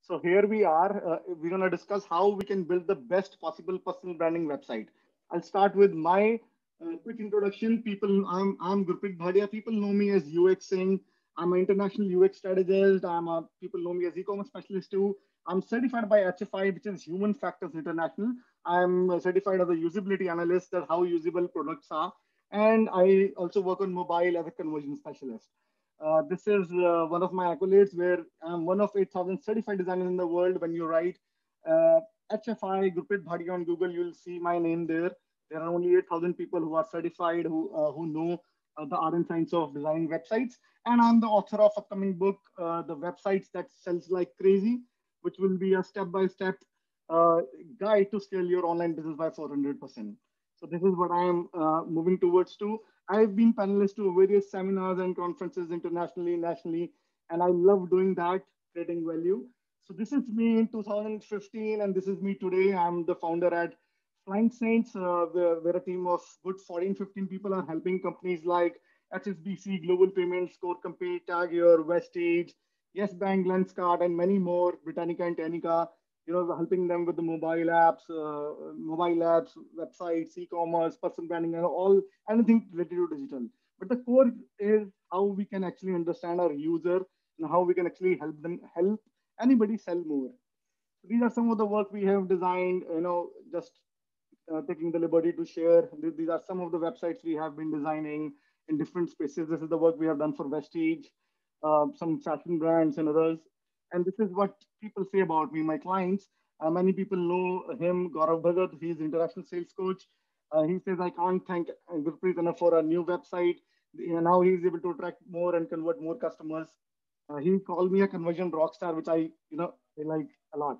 So here we are. We're going to discuss how we can build the best possible personal branding website. I'll start with my quick introduction. I'm Gurpreet Bhadia. People know me as UX Singh. I'm an international UX strategist. People know me as e-commerce specialist too. I'm certified by HFI, which is Human Factors International. I'm certified as a usability analyst, that how usable products are, and I also work on mobile as a conversion specialist. This is one of my accolades where I'm one of 8,000 certified designers in the world. When you write uh, HFI Gurpreet Bhatia on Google, you'll see my name there. There are only 8,000 people who are certified, who know the art and science of designing websites. And I'm the author of upcoming book, The Websites That Sells Like Crazy, which will be a step-by-step uh, guide to scale your online business by 400%. So this is what I am moving towards to. I've been panelist to various seminars and conferences internationally, nationally, and I love doing that, creating value. So this is me in 2015, and this is me today. I'm the founder at Flying Saints, where a team of good 14, 15 people are helping companies like HSBC, Global Payments, Core Company, Tag Heuer, Vestige, Yes Bank, Lenskart, and many more, Britannica and Tenica, helping them with the mobile apps, websites, e-commerce, personal branding, and all anything related to digital. But the core is how we can actually understand our user and how we can actually help anybody sell more. These are some of the work we have designed, just taking the liberty to share. These are some of the websites we have been designing in different spaces. This is the work we have done for Vestige, some fashion brands and others. And this is what people say about me, my clients. Many people know him, Gaurav Bhagat. He's international sales coach. He says, I can't thank Gurpreet enough for a new website. Now he's able to attract more and convert more customers. He called me a conversion rock star, which I like a lot.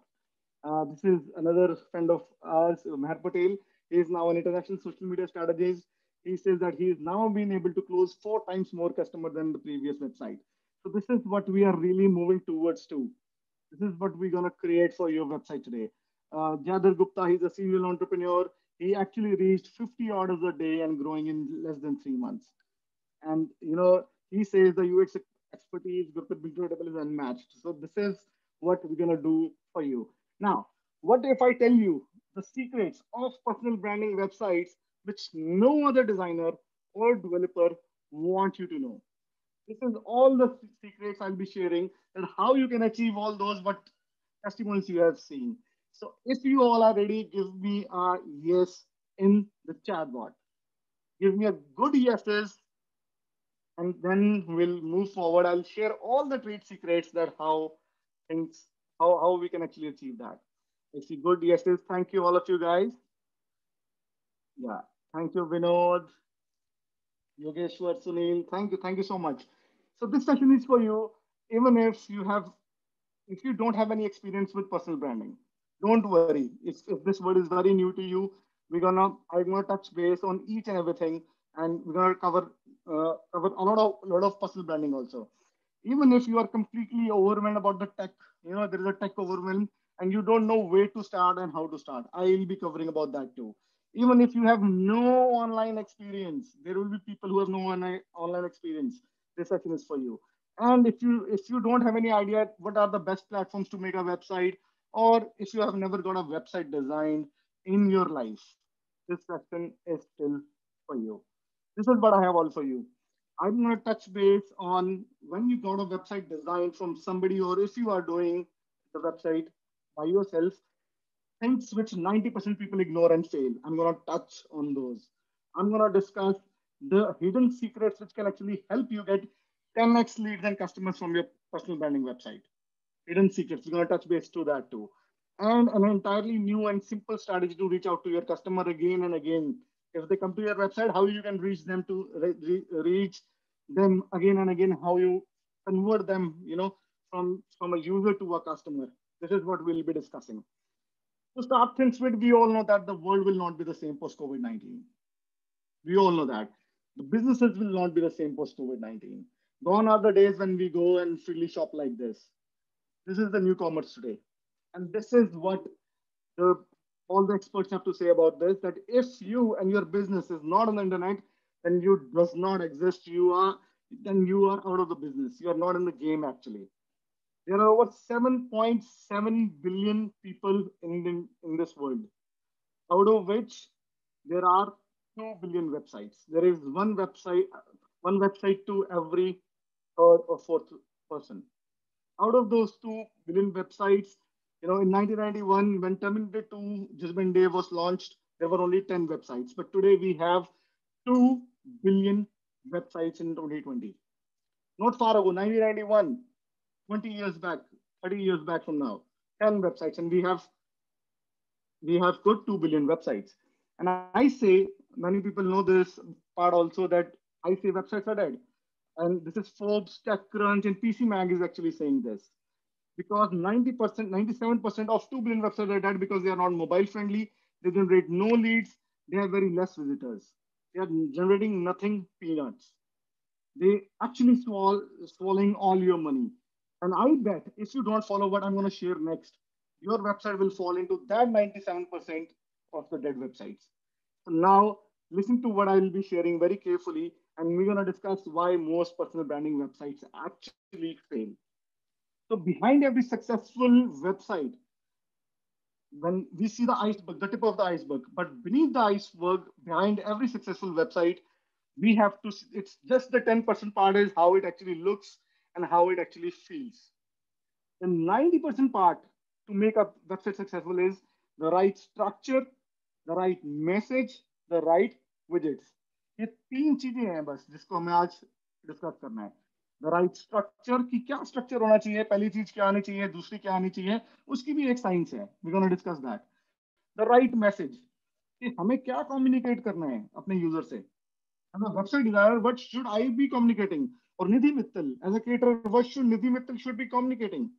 This is another friend of ours, Meher Patel. He is now an international social media strategist. He says that he is now been able to close 4 times more customer than the previous website. So this is what we are really moving towards to. This is what we're gonna create for your website today. Jadar Gupta, he's a serial entrepreneur. He actually reached 50 orders a day and growing in less than 3 months. And he says the UX expertise Gurpreet Bigtable is unmatched. So this is what we're gonna do for you. Now, what if I tell you the secrets of personal branding websites which no other designer or developer want you to know? This is all the secrets I'll be sharing, and how you can achieve all those what testimonies you have seen. So if you all are ready, give me a yes in the chat box. Give me a good yeses, and then we'll move forward. I'll share all the trade secrets that things how we can actually achieve that. I see good yeses. Thank you, all of you guys. Yeah. Thank you, Vinod, Yogeshwar, Sunil. Thank you so much. So this session is for you, even if you don't have any experience with personal branding. Don't worry. If this word is very new to you, I'm gonna touch base on each and everything, and we're gonna cover a lot of personal branding also. Even if you are completely overwhelmed about the tech, there is a tech overwhelm, and you don't know where to start and how to start. I'll be covering about that too. Even if you have no online experience, there will be people who have no online experience. This session is for you. And if you don't have any idea what are the best platforms to make a website, or if you have never got a website designed in your life, this session is still for you. This is what I have all for you. I'm going to touch base on when you got a website designed from somebody, or if you are doing the website by yourself, things which 90% people ignore and fail. I'm going to touch on those. I'm going to discuss the hidden secrets which can actually help you get 10x leads and customers from your personal branding website. Hidden secrets. We're going to touch base to that too. And an entirely new and simple strategy to reach out to your customer again and again. If they come to your website, how you can reach them to reach them again and again, how you convert them, from a user to a customer. This is what we'll be discussing. To start things with, we all know that the world will not be the same post COVID 19. We all know that. The businesses will not be the same post COVID 19. Gone are the days when we go and freely shop like this. This is the new commerce today. And this is what the, all the experts have to say about this, that if you and your business is not on the internet, then you does not exist. You are out of the business. You are not in the game actually. There are over 7.7 billion people in this world, out of which there are 2 billion websites. There is one website to every third or fourth person. Out of those 2 billion websites, in 1991, when Terminator 2 Judgment Day was launched, there were only 10 websites. But today we have 2 billion websites in 2020. Not far ago, 1991, 20 years back, 30 years back from now, 10 websites, and we have got 2 billion websites. And I say, many people know this part also, that I say websites are dead. And this is Forbes, TechCrunch, and PC Mag is actually saying this. Because 90%, 97% of 2 billion websites are dead because they are not mobile friendly, they generate no leads, they have very less visitors. They are generating nothing, peanuts. They actually swallowing all your money. And I bet if you don't follow what I'm going to share next, your website will fall into that 97% of the dead websites. So now listen to what I will be sharing very carefully, and we're going to discuss why most personal branding websites actually fail. So behind every successful website, when we see the iceberg, the tip of the iceberg, but beneath the iceberg, behind every successful website, we have to, it's just the 10% part is how it actually looks and how it actually feels. The 90% part to make a website successful is the right structure, the right message, the right widgets. ये तीन चीजें हैं बस जिसको हमें आज discuss करना है. द राइट स्ट्रक्चर, कि क्या स्ट्रक्चर होना चाहिए, पहली चीज क्या आनी चाहिए, दूसरी क्या आनी चाहिए, उसकी भी एक साइंस है. We gonna discuss that. The right message, कि हमें क्या कम्युनिकेट करना है अपने यूजर से. As a website designer, what should I be communicating? और Nidhi Mittal as a creator, what should Nidhi Mittal should be communicating?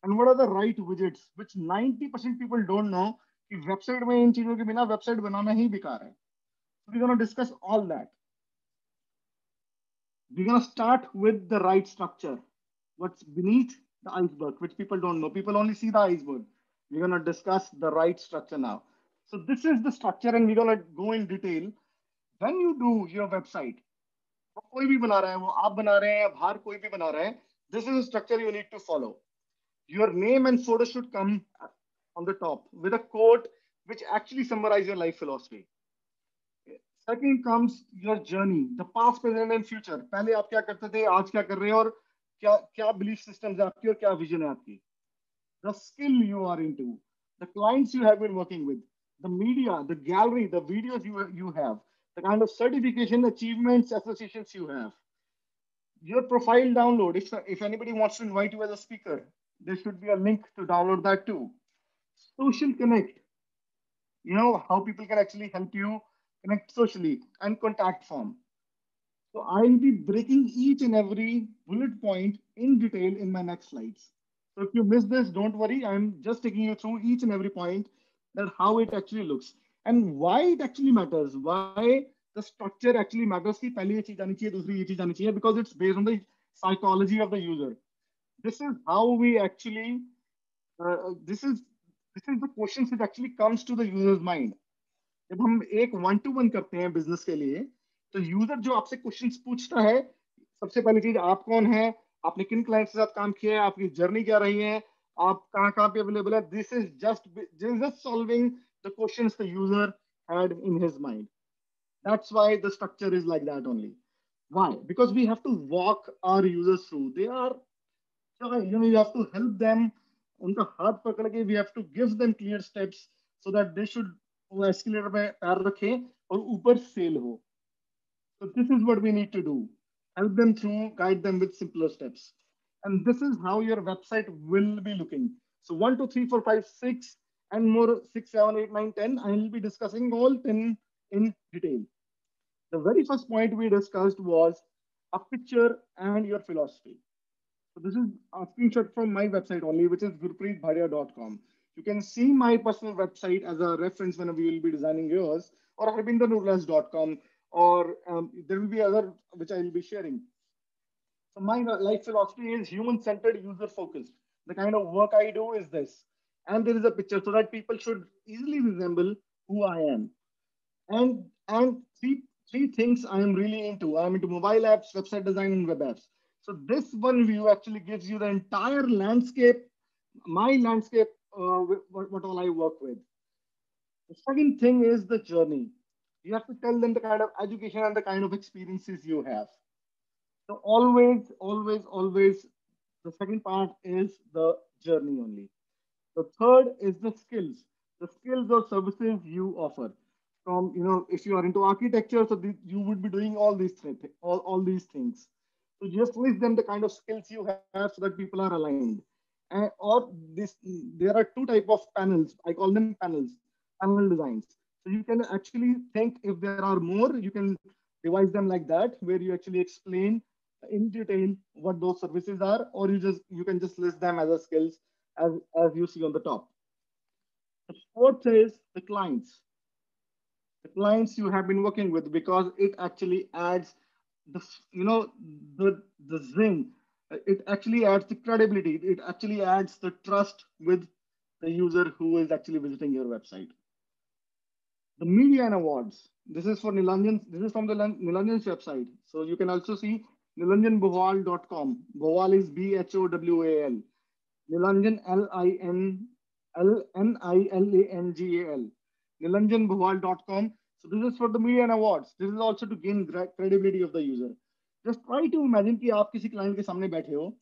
And what are the right widgets which 90% people don't know, कि website में इन चीजों के बिना वेबसाइट बनाना ही बेकार है. So we're going to discuss all that. We're going to start with the right structure. What's beneath the iceberg, which people don't know. People only see the iceberg. We're going to discuss the right structure now. So this is the structure, and we're going to go in detail. When you do your website, वो कोई भी बना रहा है, वो आप बना रहे हैं या बाहर कोई भी बना रहा है, this is the structure you need to follow. Your name and photo should come on the top with a quote which actually summarize your life philosophy. Second comes your journey, the past, present and future. पहले आप क्या करते थे, आज क्या कर रहे हैं, और क्या क्या बिलीफ सिस्टम्स है आपकी और क्या विजन है आपकी. The skill you are into, the clients you have been working with, the media, the gallery, the videos you have, the kind of certification, achievements, associations you have. Your profile download. If anybody wants to invite you as a speaker, there should be a link to download that too. Social connect. How people can actually help you connect socially, and contact form. So I'll be breaking each and every bullet point in detail in my next slides. So if you miss this, don't worry. I'm just taking you through each and every point, that how it actually looks and why it actually matters. Why the structure actually matters. कि पहली ये चीज आनी चाहिए, दूसरी ये चीज आनी चाहिए, because it's based on the psychology of the user. This is how we actually. This is the questions that actually comes to the user's mind. जब हम एक वन टू वन करते हैं बिजनेस के लिए, तो यूजर जो आपसे क्वेश्चंस पूछता है, सबसे पहली चीज आप कौन है, आपने किन क्लाइंट के साथ काम किया है, आपकी जर्नी क्या रही है, आप कहाँ कहाँ पे अवेलेबल है. This is just solving the questions the user had in his mind. That's why the structure is like that only. Why? Because we have to walk our users through. They are you have to help them. उनका हाथ पकड़ के we have to give them clear steps so that they should वो escalator में पैर रखें और ऊपर सेल हो. So this is what we need to do. Help them through, guide them with simpler steps. And this is how your website will be looking. So 1, 2, 3, 4, 5, 6, and more 6, 7, 8, 9, 10. I will be discussing all 10 in detail. The very first point we discussed was a picture and your philosophy. So this is a screenshot from my website only, which is gurpreetbhadia.com. You can see my personal website as a reference when we will be designing yours, or harbindernoodles.com, or there will be other which I will be sharing. So my life philosophy is human-centered, user-focused. The kind of work I do is this. And there is a picture so that people should easily resemble who I am. And three things I am really into. I'm into mobile apps, website design, and web apps. So this one view actually gives you the entire landscape, my landscape, what all I work with. The second thing is the journey. You have to tell them the kind of education and the kind of experiences you have. So always, always, always, the second part is the journey only. The third is the skills or services you offer. From if you are into architecture, so you would be doing all these all these things. So just list them the kind of skills you have so that people are aligned. Or this, there are two type of panels. I call them panel designs. So you can actually think if there are more, you can devise them like that, where you actually explain in detail what those services are, or you can just list them as a skills as you see on the top. The fourth is the clients you have been working with, because it actually adds the the zing. It actually adds the credibility. It actually adds the trust with the user who is actually visiting your website. The media and awards. This is for Nilanjan. This is from the Nilanjan's website. So you can also see nilanjanbhowal.com. Bhowal is Bhowal. Nilanjan Nilangal. Nilanjanbhowal.com. So this is for the media and awards. This is also to gain credibility of the user. Just try to imagine कि आप किसी client के सामने बैठे हो,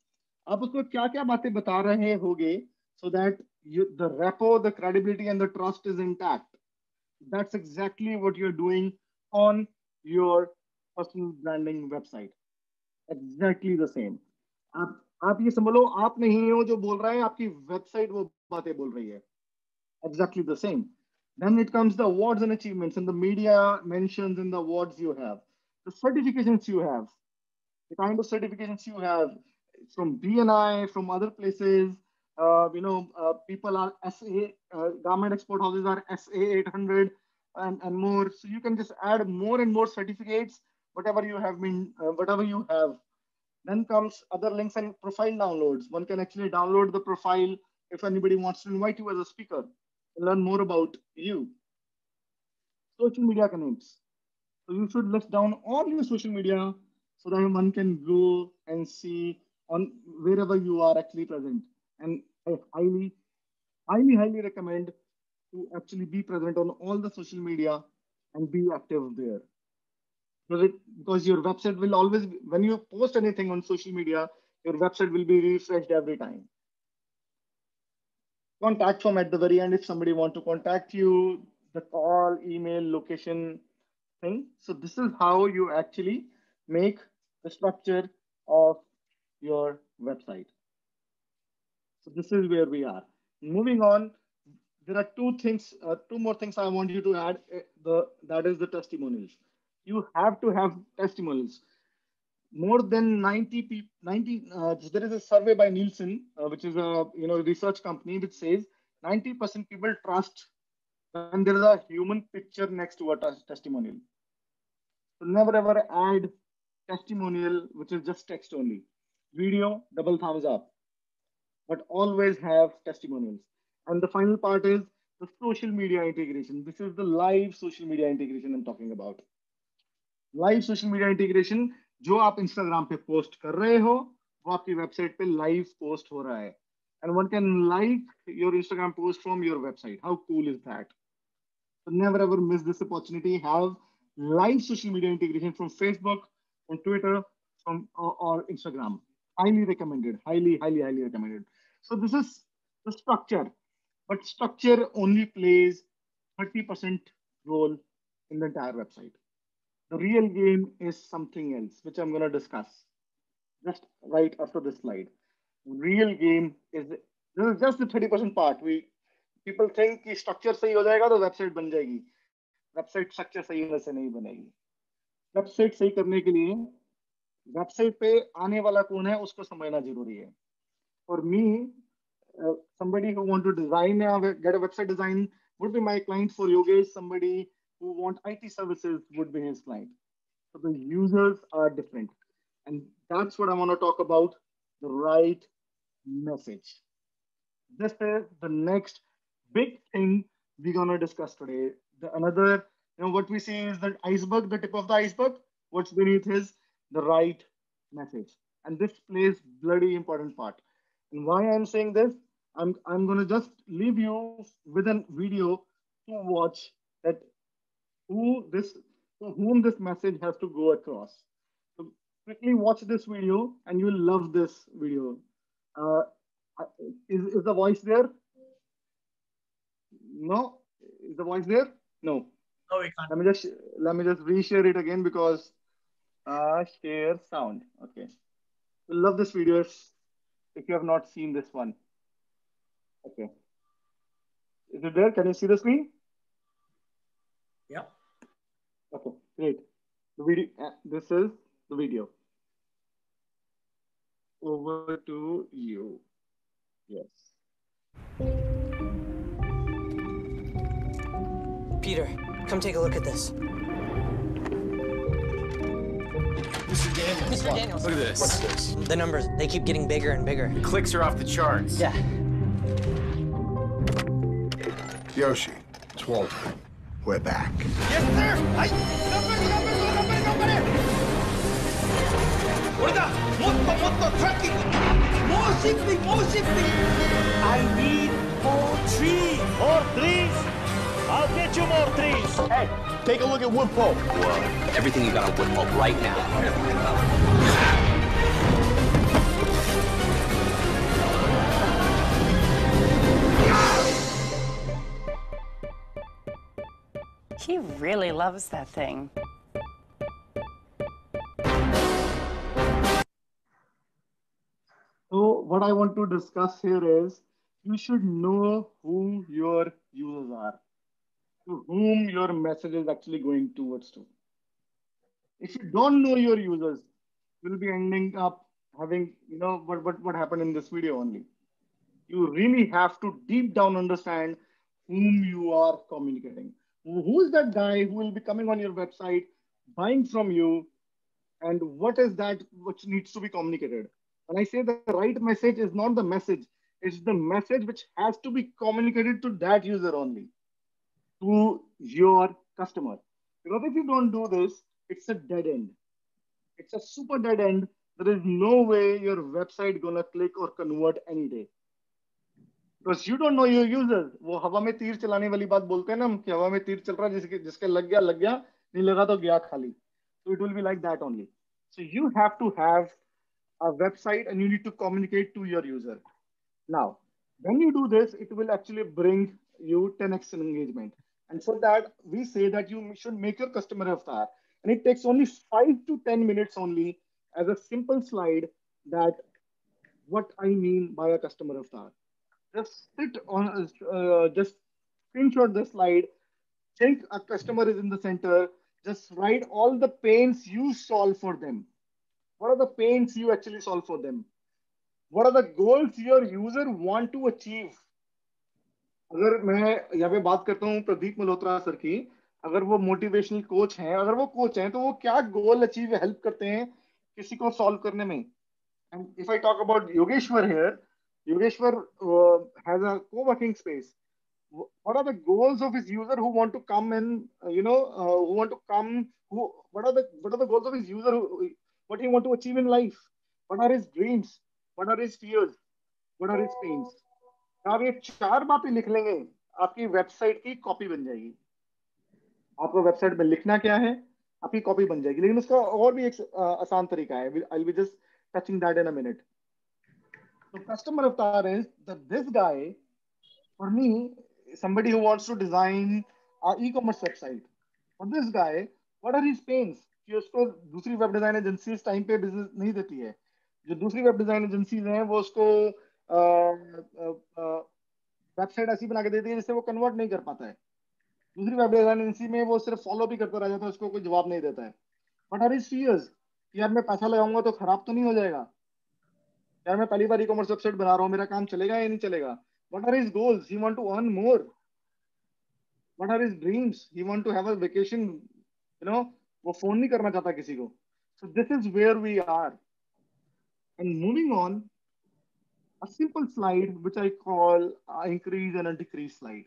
आप उसको क्या क्या बातें बता रहे होगे, so that the rapport, the credibility, and the trust is intact. That's exactly what you're doing on your personal branding website. Exactly the same. आप ये समझो, आप नहीं हो जो बोल रहा है, आपकी वेबसाइट वो बातें बोल रही है. Exactly the same. Then it comes the awards and achievements, and the media mentions in the awards you have, the certifications you have, the kind of certifications you have from BNI, from other places. People are SA, garment export houses are SA 800 and more. So you can just add more and more certificates, whatever you have. Then comes other links and profile downloads. One can actually download the profile if anybody wants to invite you as a speaker and learn more about you. Social media connects. So you should list down all your social media so that one can go and see on wherever you are actually present. And I highly recommend to actually be present on all the social media and be active there. Because your website will always, when you post anything on social media, your website will be refreshed every time. Contact form at the very end if somebody want to contact you, the call, email, location thing. So this is how you actually make the structure of your website. So this is where we are. Moving on, there are two more things I want you to add. That is the testimonials. You have to have testimonials. More than 90 people, 90. There is a survey by Nielsen, which is a research company, which says 90% people trust when there is a human picture next to a testimonial. So never ever add testimonial which is just text only. Video, double thumbs up, but always have testimonials. And the final part is the social media integration. This is the live social media integration I'm talking about. Live social media integration, जो आप Instagram पे post कर रहे हो वो आपकी website पे live post हो रहा है, and one can like your Instagram post from your website. How cool is that? So never ever miss this opportunity. Have live social media integration from Facebook, from Twitter, or Instagram. Highly recommended. Highly recommended. So this is the structure, but structure only plays 30% role in the entire website. The real game is something else, which I'm going to discuss just right after this slide. Real game is this is just the 30% part. We people think कि structure सही हो जाएगा तो website बन जाएगी. Website structure सही होने से नहीं बनेगी. Website सही करने के लिए website पे आने वाला कौन है उसको समझना जरूरी है. For me, somebody who want to design get a website design would be my client. For Yogesh, somebody who want IT services would be his client. So the users are different. And that's what I want to talk about, the right message. This is the next big thing we're going to discuss today. What we see is the iceberg, the tip of the iceberg. What's beneath is the right message. And this plays bloody important part. And why I'm saying this, I'm gonna just leave you with a video to watch that who this to whom this message has to go across. So quickly watch this video and you'll love this video. Uh, is the voice there? No. Is the voice there? No. No, we can't. Let me just reshare it again because share sound. Okay. You'll love this video if you have not seen this one. Okay. Is it there? Can you see the screen? Yeah. Okay, great. The video. This is the video. Over to you. Yes. Peter, come take a look at this. Mr. Daniels. Mr. Daniels. Look at this. What's this? The numbers, they keep getting bigger and bigger. The clicks are off the charts. Yeah. Yoshi, it's Walter. We're back. Yes, sir! More shipping! I need more trees! More trees? I'll get you more trees. Hey, take a look at wood pulp. Everything you got on wood pulp right now. He really loves that thing. So what I want to discuss here is you should know who your users are, to whom your message is actually going towards to. If you don't know your users, you'll be ending up having, what happened in this video only. You really have to deep down understand whom you are communicating. Who is that guy who will be coming on your website, buying from you, and what is that which needs to be communicated? When I say the right message is not the message, it's the message which has to be communicated to that user only, to your customer. Because if you don't do this, it's a dead end. It's a super dead end. There is no way your website gonna click or convert any day. Because you don't know your users. वो हवा में तीर चलाने वाली बात बोलते हैं ना हम कि हवा में तीर चल रहा है जिसके लग गया नहीं लगा तो गया खाली. So it will be like that only. So you have to have a website and you need to communicate to your user. Now, when you do this, it will actually bring you 10x engagement. And for that, we say that you should make your customer avatar. And it takes only 5 to 10 minutes only as a simple slide that what I mean by a customer avatar. Just sit on, just screenshot the slide, think a customer is in the center, just write all the pains you solve for them. What are the pains you actually solve for them? What are the goals your user want to achieve? अगर मैं यहाँ पे बात करता हूँ Pradeep Malhotra sir की, अगर वो मोटिवेशनल कोच हैं, अगर वो कोच हैं तो वो क्या गोल अचीव हेल्प करते हैं किसी को सॉल्व करने में? And if I talk about Yogeshwar here, Yogeshwar has a co-working space. What are the goals of his user who want to come and who want to come? What are the goals of his user? What he want to achieve in life? What are his dreams? What are his fears? What are his pains? आप ये 4 बातें लिख लेंगे, आपकी website की copy बन जाएगी. आपको वेबसाइट में लिखना क्या है, आपकी कॉपी बन जाएगी. लेकिन उसका और भी एक आसान तरीका है. I'll be just touching that in a minute. So customer avatar is that this guy, for me, somebody who wants to design an e-commerce website. For this guy, what are his pains? कि उसको दूसरी web design agency इस time पे business नहीं देती है. जो दूसरी वेब डिजाइन एजेंसीज हैं वो उसको वेबसाइट ऐसी बना के देती है जिससे वो कन्वर्ट नहीं कर पाता है. दूसरी वेब डिजाइन एजेंसी में वो सिर्फ फॉलो भी करता रह जाता है, उसको कोई जवाब नहीं देता है. What are his fears? यार मैं पैसा लगाऊंगा तो खराब तो नहीं हो जाएगा, यार मैं पहली बार ई-कॉमर्स वेबसाइट बना रहा हूँ, मेरा काम चलेगा या नहीं चलेगा. What are his goals? He want to earn more. What are his dreams? He want to have a vacation. वो फोन नहीं करना चाहता किसी को. So this is where we are. And moving on, a simple slide which I call increase and a decrease slide.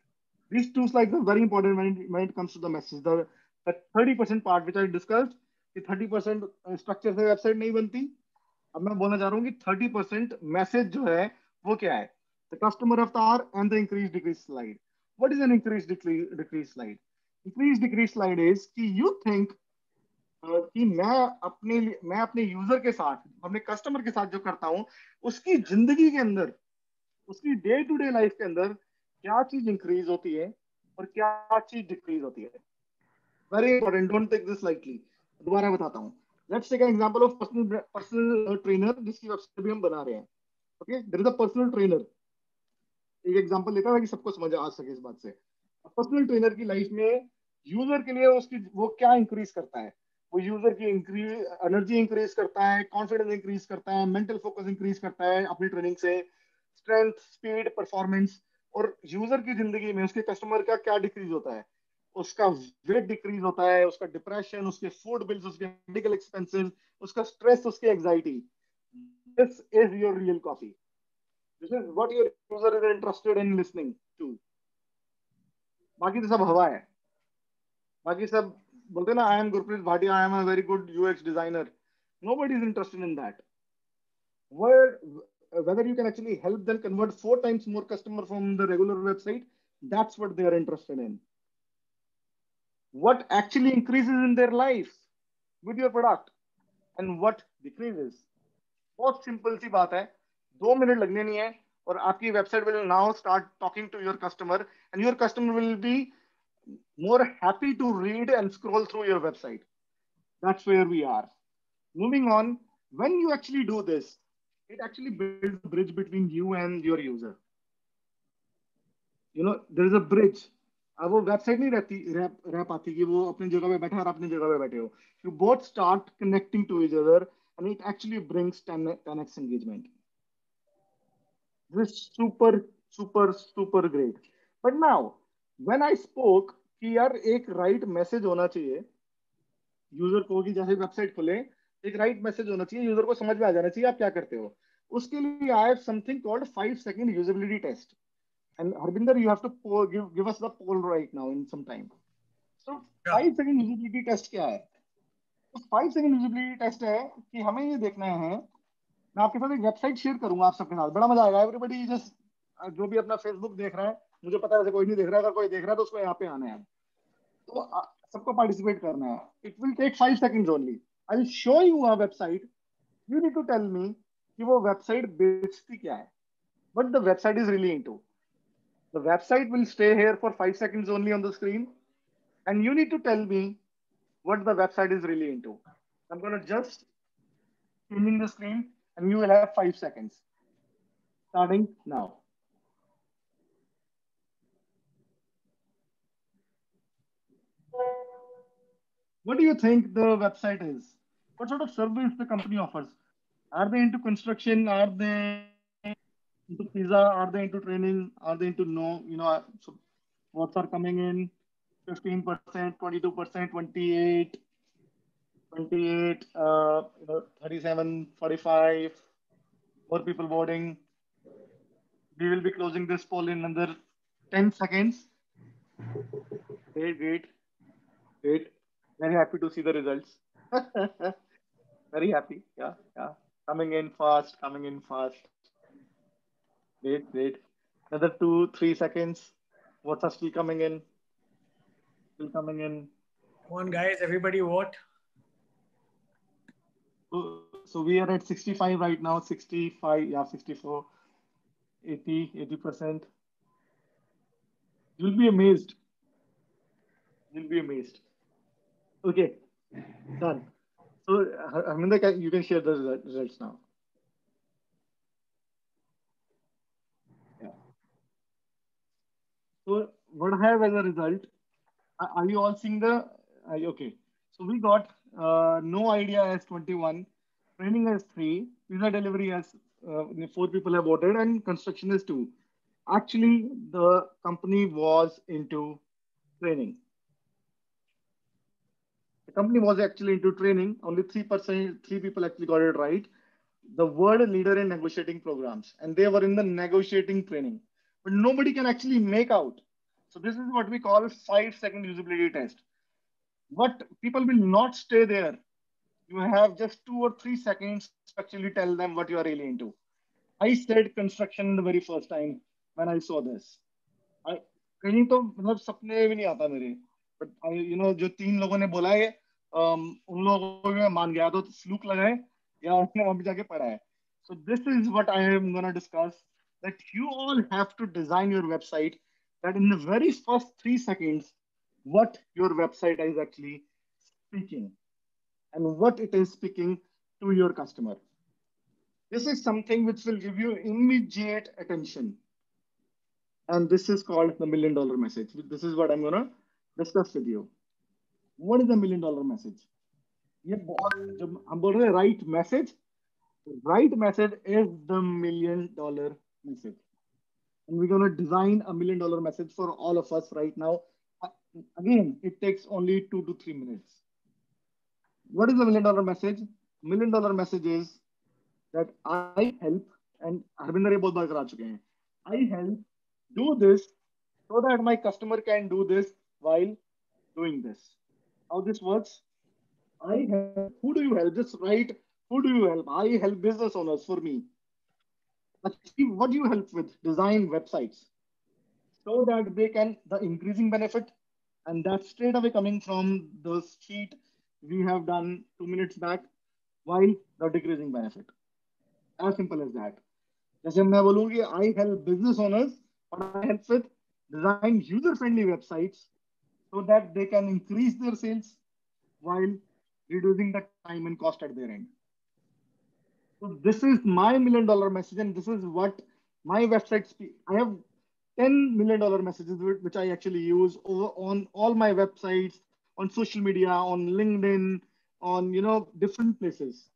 These 2 slides are very important when it comes to the message. The 30% part which I discussed, the 30% structure से website नहीं बनती, अब मैं बोलना चाह रहा हूँ कि 30% मैसेज जो है वो क्या है? द कस्टमर अवतार and the increase decrease slide. What is an increase decrease slide? Increase decrease slide is कि यू थिंक कि मैं अपने यूजर के साथ, अपने कस्टमर के साथ जो करता हूँ, उसकी जिंदगी के अंदर, उसकी डे टू डे लाइफ के अंदर क्या चीज इंक्रीज होती है और क्या चीज डिक्रीज होती है. Very important, don't take this lightly. दोबारा बताता हूँ. Let's take an example of personal trainer जिसकी वेबसाइट भी हम बना रहे हैं. Okay, there is a personal trainer. एक एग्जांपल लेता है कि सबको समझ आ सके इस बात से. पर्सनल ट्रेनर की लाइफ में यूजर के लिए उसकी वो क्या इंक्रीज करता है? वो यूजर की एनर्जी इंक्रीज करता है, कॉन्फिडेंस इंक्रीज करता है, मेंटल फोकस इंक्रीज करता है अपनी ट्रेनिंग से, स्ट्रेंथ, स्पीड, परफॉर्मेंस. और यूजर की जिंदगी में उसके कस्टमर का क्या डिक्रीज होता है? उसका वेट डिक्रीज होता है, उसका डिप्रेशन, उसके फूड बिल्स, उसके मेडिकल एक्सपेंसेस, उसका स्ट्रेस, उसकी anxiety. This is your real copy. This is what your user is interested in listening to. बाकी तो सब हवा है. बाकी सब बोलते ना, I am Gurpreet Bhatia, I am a very good UX designer. Nobody is interested in that. Whether you can actually help them convert 4 times more customer from the regular website, that's what they are interested in. What actually increases in their lives with your product and what decreases. बहुत simple सी बात है, 2 minute लगने नहीं है और आपकी website will now start talking to your customer and your customer will be more happy to read and scroll through your website. That's where we are. Moving on, when you actually do this, it actually builds a bridge between you and your user. You know, there is a bridge. अब वो website नहीं रह पाती कि वो अपनी जगह पे बैठा और अपनी जगह पे बैठे हो. You both start connecting to each other and it actually brings 10x engagement. This is super, super, super great. But now, when I spoke कि यार एक right message होना चाहिए यूजर को, कि जैसे वेबसाइट खोले एक राइट मैसेज होना चाहिए, यूजर को समझ में आ जाना चाहिए आप क्या करते हो. उसके लिए I have something called 5-second usability test. And Harvinder, you have to give us the poll right now in some time. So 5-second usability test क्या है? तो 5-second यूजेबिलिटी टेस्ट है कि हमें ये देखना है. मैं आपके साथ एक वेबसाइट शेयर करूंगा आप सबके साथ, बड़ा मजा आएगा. एवरीबडी जस्ट, जो भी अपना फेसबुक देख रहा है, मुझे पता है वैसे कोई नहीं देख रहा है, अगर कोई देख रहा है तो उसको यहाँ पे आना है. तो सबको पार्टिसिपेट करना है. It will take 5 seconds only. I will show you a website. You need to tell me कि वो वेबसाइट बेचती क्या है, what the website is really into. The website will stay here for 5 seconds only on the screen, and you need to tell me what the website is really into. I'm going to just zoom in the screen, and you will have 5 seconds. Starting now. What do you think the website is? What sort of service the company offers? Are they into construction? Are they into pizza? Are they into training? Are they into so what's are coming in? 15%, 22%, 28, 37, 45. More people voting. We will be closing this poll in another 10 seconds. Wait. Very happy to see the results. Very happy. Yeah. Coming in fast. Wait. Another 2-3 seconds. What's still coming in? Come on, guys. Everybody vote. So we are at 65 right now. 65. Yeah, 64. 80%. You'll be amazed. Okay. Done. So, Harminder, you can share the results now. Yeah. So, what I have as a result, are you all seeing the, okay. So, we got no idea as 21, training as 3, pizza delivery as 4 people have voted, and construction is 2. Actually, the company was into training. The company was actually into training. Only 3 people actually got it right. The world leader in negotiating programs, and they were in the negotiating training, but nobody can actually make out. So this is what we call 5-second usability test. What people will not stay there. you have just 2 or 3 seconds to actually tell them what you are really into. I said construction the very first time when I saw this. I कहीं तो मतलब सपने भी नहीं आता मेरे, but I जो 3 लोगों ने बोला है, उन लोगों को मैं मान गया, तो स्लूक लगाए या उसने वहां पे जाके पढ़ा है. So this is what I am gonna discuss, that you all have to design your website, that in the very first 3 seconds what your website is actually speaking and what it is speaking to your customer. This is something which will give you immediate attention. And this is called the $1 million message. This is what I'm going to discuss with you. What is the $1 million message? ये बहुत जब हम बोल रहे हैं right message is the $1 million message. And we're going to design a $1 million message for all of us right now. Again, it takes only 2 to 3 minutes. What is the $1 million message? $1 million message is that I help, and Harbinder ये बहुत बार करा चुके हैं, I help do this so that my customer can do this while doing this. How this works? I help. Who do you help? Just write, who do you help? I help business owners for me. Achieve what do you help with? Design websites so that they can, the increasing benefit, and that's straight away coming from the sheet we have done 2 minutes back, while the decreasing benefit. As simple as that. जैसे मैं बोलूँगी, I help business owners, or I help with design user-friendly websites so that they can increase their sales while reducing the time and cost at their end. So this is my $1 million message, and this is what my website speaks. I have 10 $1 million messages which I actually use on all my websites, on social media, on LinkedIn, on different places.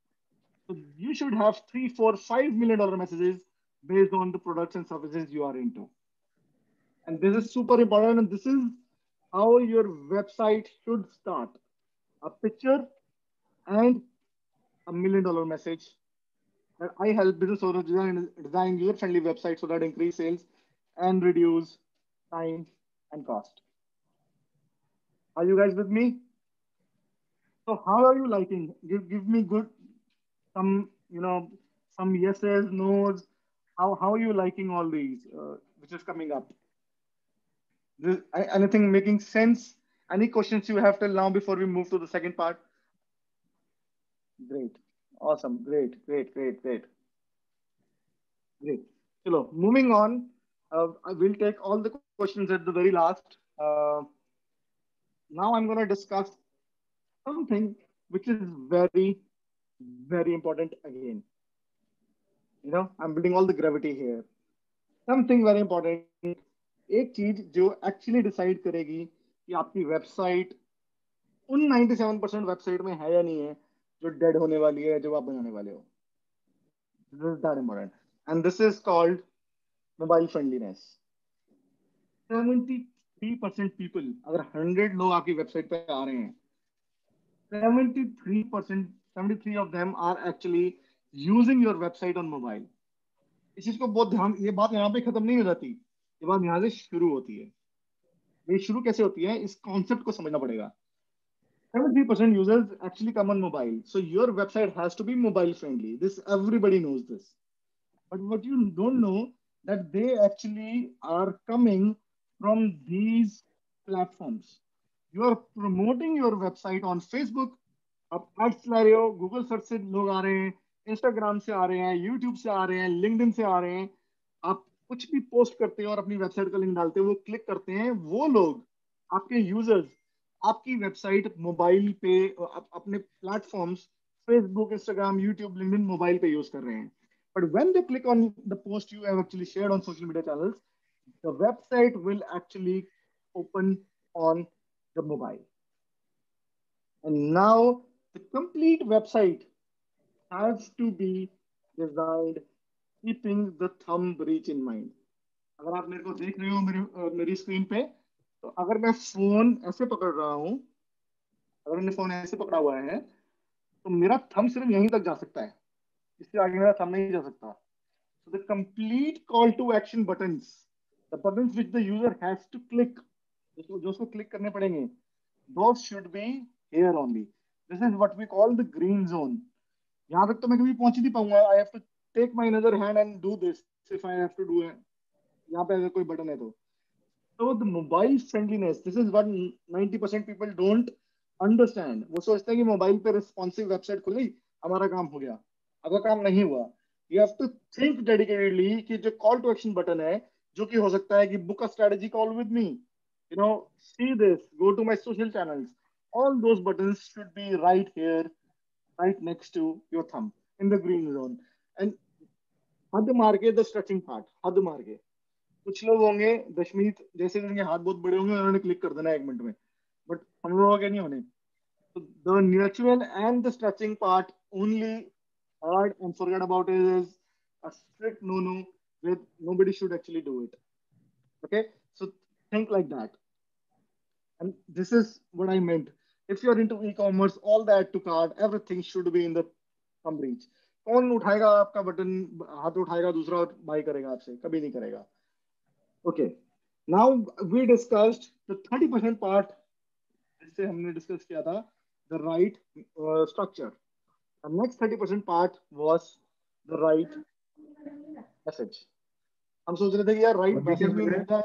So you should have 3, 4, $5 million messages based on the products and services you are into. And this is super important, and this is how your website should start. A picture and a $1 million message that I help business owners design user-friendly websites so that increase sales and reduce time and cost. Are you guys with me? So how are you liking? Give me good, some yeses, nos. How are you liking all these, which is coming up? Anything making sense? Any questions you have till now before we move to the second part? Great. Awesome. Great. So, moving on, I will take all the questions at the very last. Now I'm going to discuss something which is very, very important again. I'm building all the gravity here. Something very important. एक चीज जो actually decide करेगी कि आपकी website उन 97% website में है या नहीं है जो डेड होने वाली है जब आप बनाने वाले हो. This is that important. And this is called mobile friendliness. 73% people, अगर 100 लोग आपकी वेबसाइट पे आ रहे हैं, 73 of them are actually using your website on mobile. इस चीज को बहुत ध्यान, ये बात यहाँ पे खत्म नहीं हो जाती, ये बात यहाँ से शुरू होती है. ये शुरू कैसे होती है, इस कॉन्सेप्ट को समझना पड़ेगा. 73% users actually come on mobile. So your website has to be mobile friendly. This, everybody knows this. But what you don't know, that they actually are coming from these platforms. You are promoting your website on Facebook. आप ads ला रहे हो, Google search से लोग आ रहे हैं, Instagram से आ रहे हैं, YouTube से आ रहे हैं, LinkedIn से आ रहे हैं. आप कुछ भी पोस्ट करते हैं और अपनी वेबसाइट का लिंक डालते हैं, वो क्लिक करते हैं, वो लोग आपके यूजर्स आपकी वेबसाइट मोबाइल पे अपने platforms Facebook, Instagram, YouTube, LinkedIn mobile पे यूज कर रहे हैं. But when they click on the post you have actually shared on social media channels, the website will actually open on the mobile. And now the complete website has to be designed keeping the thumb reach in mind. अगर आप मेरे को देख रहे हो मेरी screen पे, तो अगर मैं फोन ऐसे पकड़ रहा हूं, अगर मैंने फोन ऐसे पकड़ा हुआ है, तो मेरा थंब सिर्फ यहीं तक जा सकता है, इससे आगे मेरा थंब नहीं जा सकता. So the complete call to action buttons, the buttons which the user has to click, जो उसको क्लिक करने पड़ेंगे, those should be here only. This is what we call the green zone. यहाँ तक तो मैं कभी पहुंच ही नहीं पाऊंगा. I have to take my another hand and do this if I have to do it. यहाँ पे अगर कोई बटन है तो. So the mobile friendliness, this is what 90% people don't understand. वो सोचते हैं कि मोबाइल पे responsive वेबसाइट खुल गई, हमारा काम हो गया. अगर काम नहीं हुआ, you have to think dedicatedly कि जो call to action बटन है, जो कि हो सकता है कि book a strategy call with me, see this, go to my social channels. All those buttons should be right here, right next to your thumb in the green zone. And हद मार के the stretching part, हद मार के. कुछ लोग होंगे दशमीत जैसे उनके हाथ बहुत बड़े होंगे, उन्होंने क्लिक कर देना 1 मिनट में, बट हम लोगों के नहीं होने. So the natural and the stretching part only hard and forget about it is a strict no-no with nobody should actually do it. Okay, so think like that. And this is what I meant. If you're into e-commerce, all the add to cart, everything should be in the thumb reach. कौन उठाएगा आपका button, हाथ उठाएगा दूसरा और bye करेगा आपसे? कभी नहीं करेगा. Okay, now we discussed the 30% part. जिससे हमने डिस्कस किया था the right structure. The next 30% part was the right message. हम सोच रहे थे कि यार right message भी मिलता है.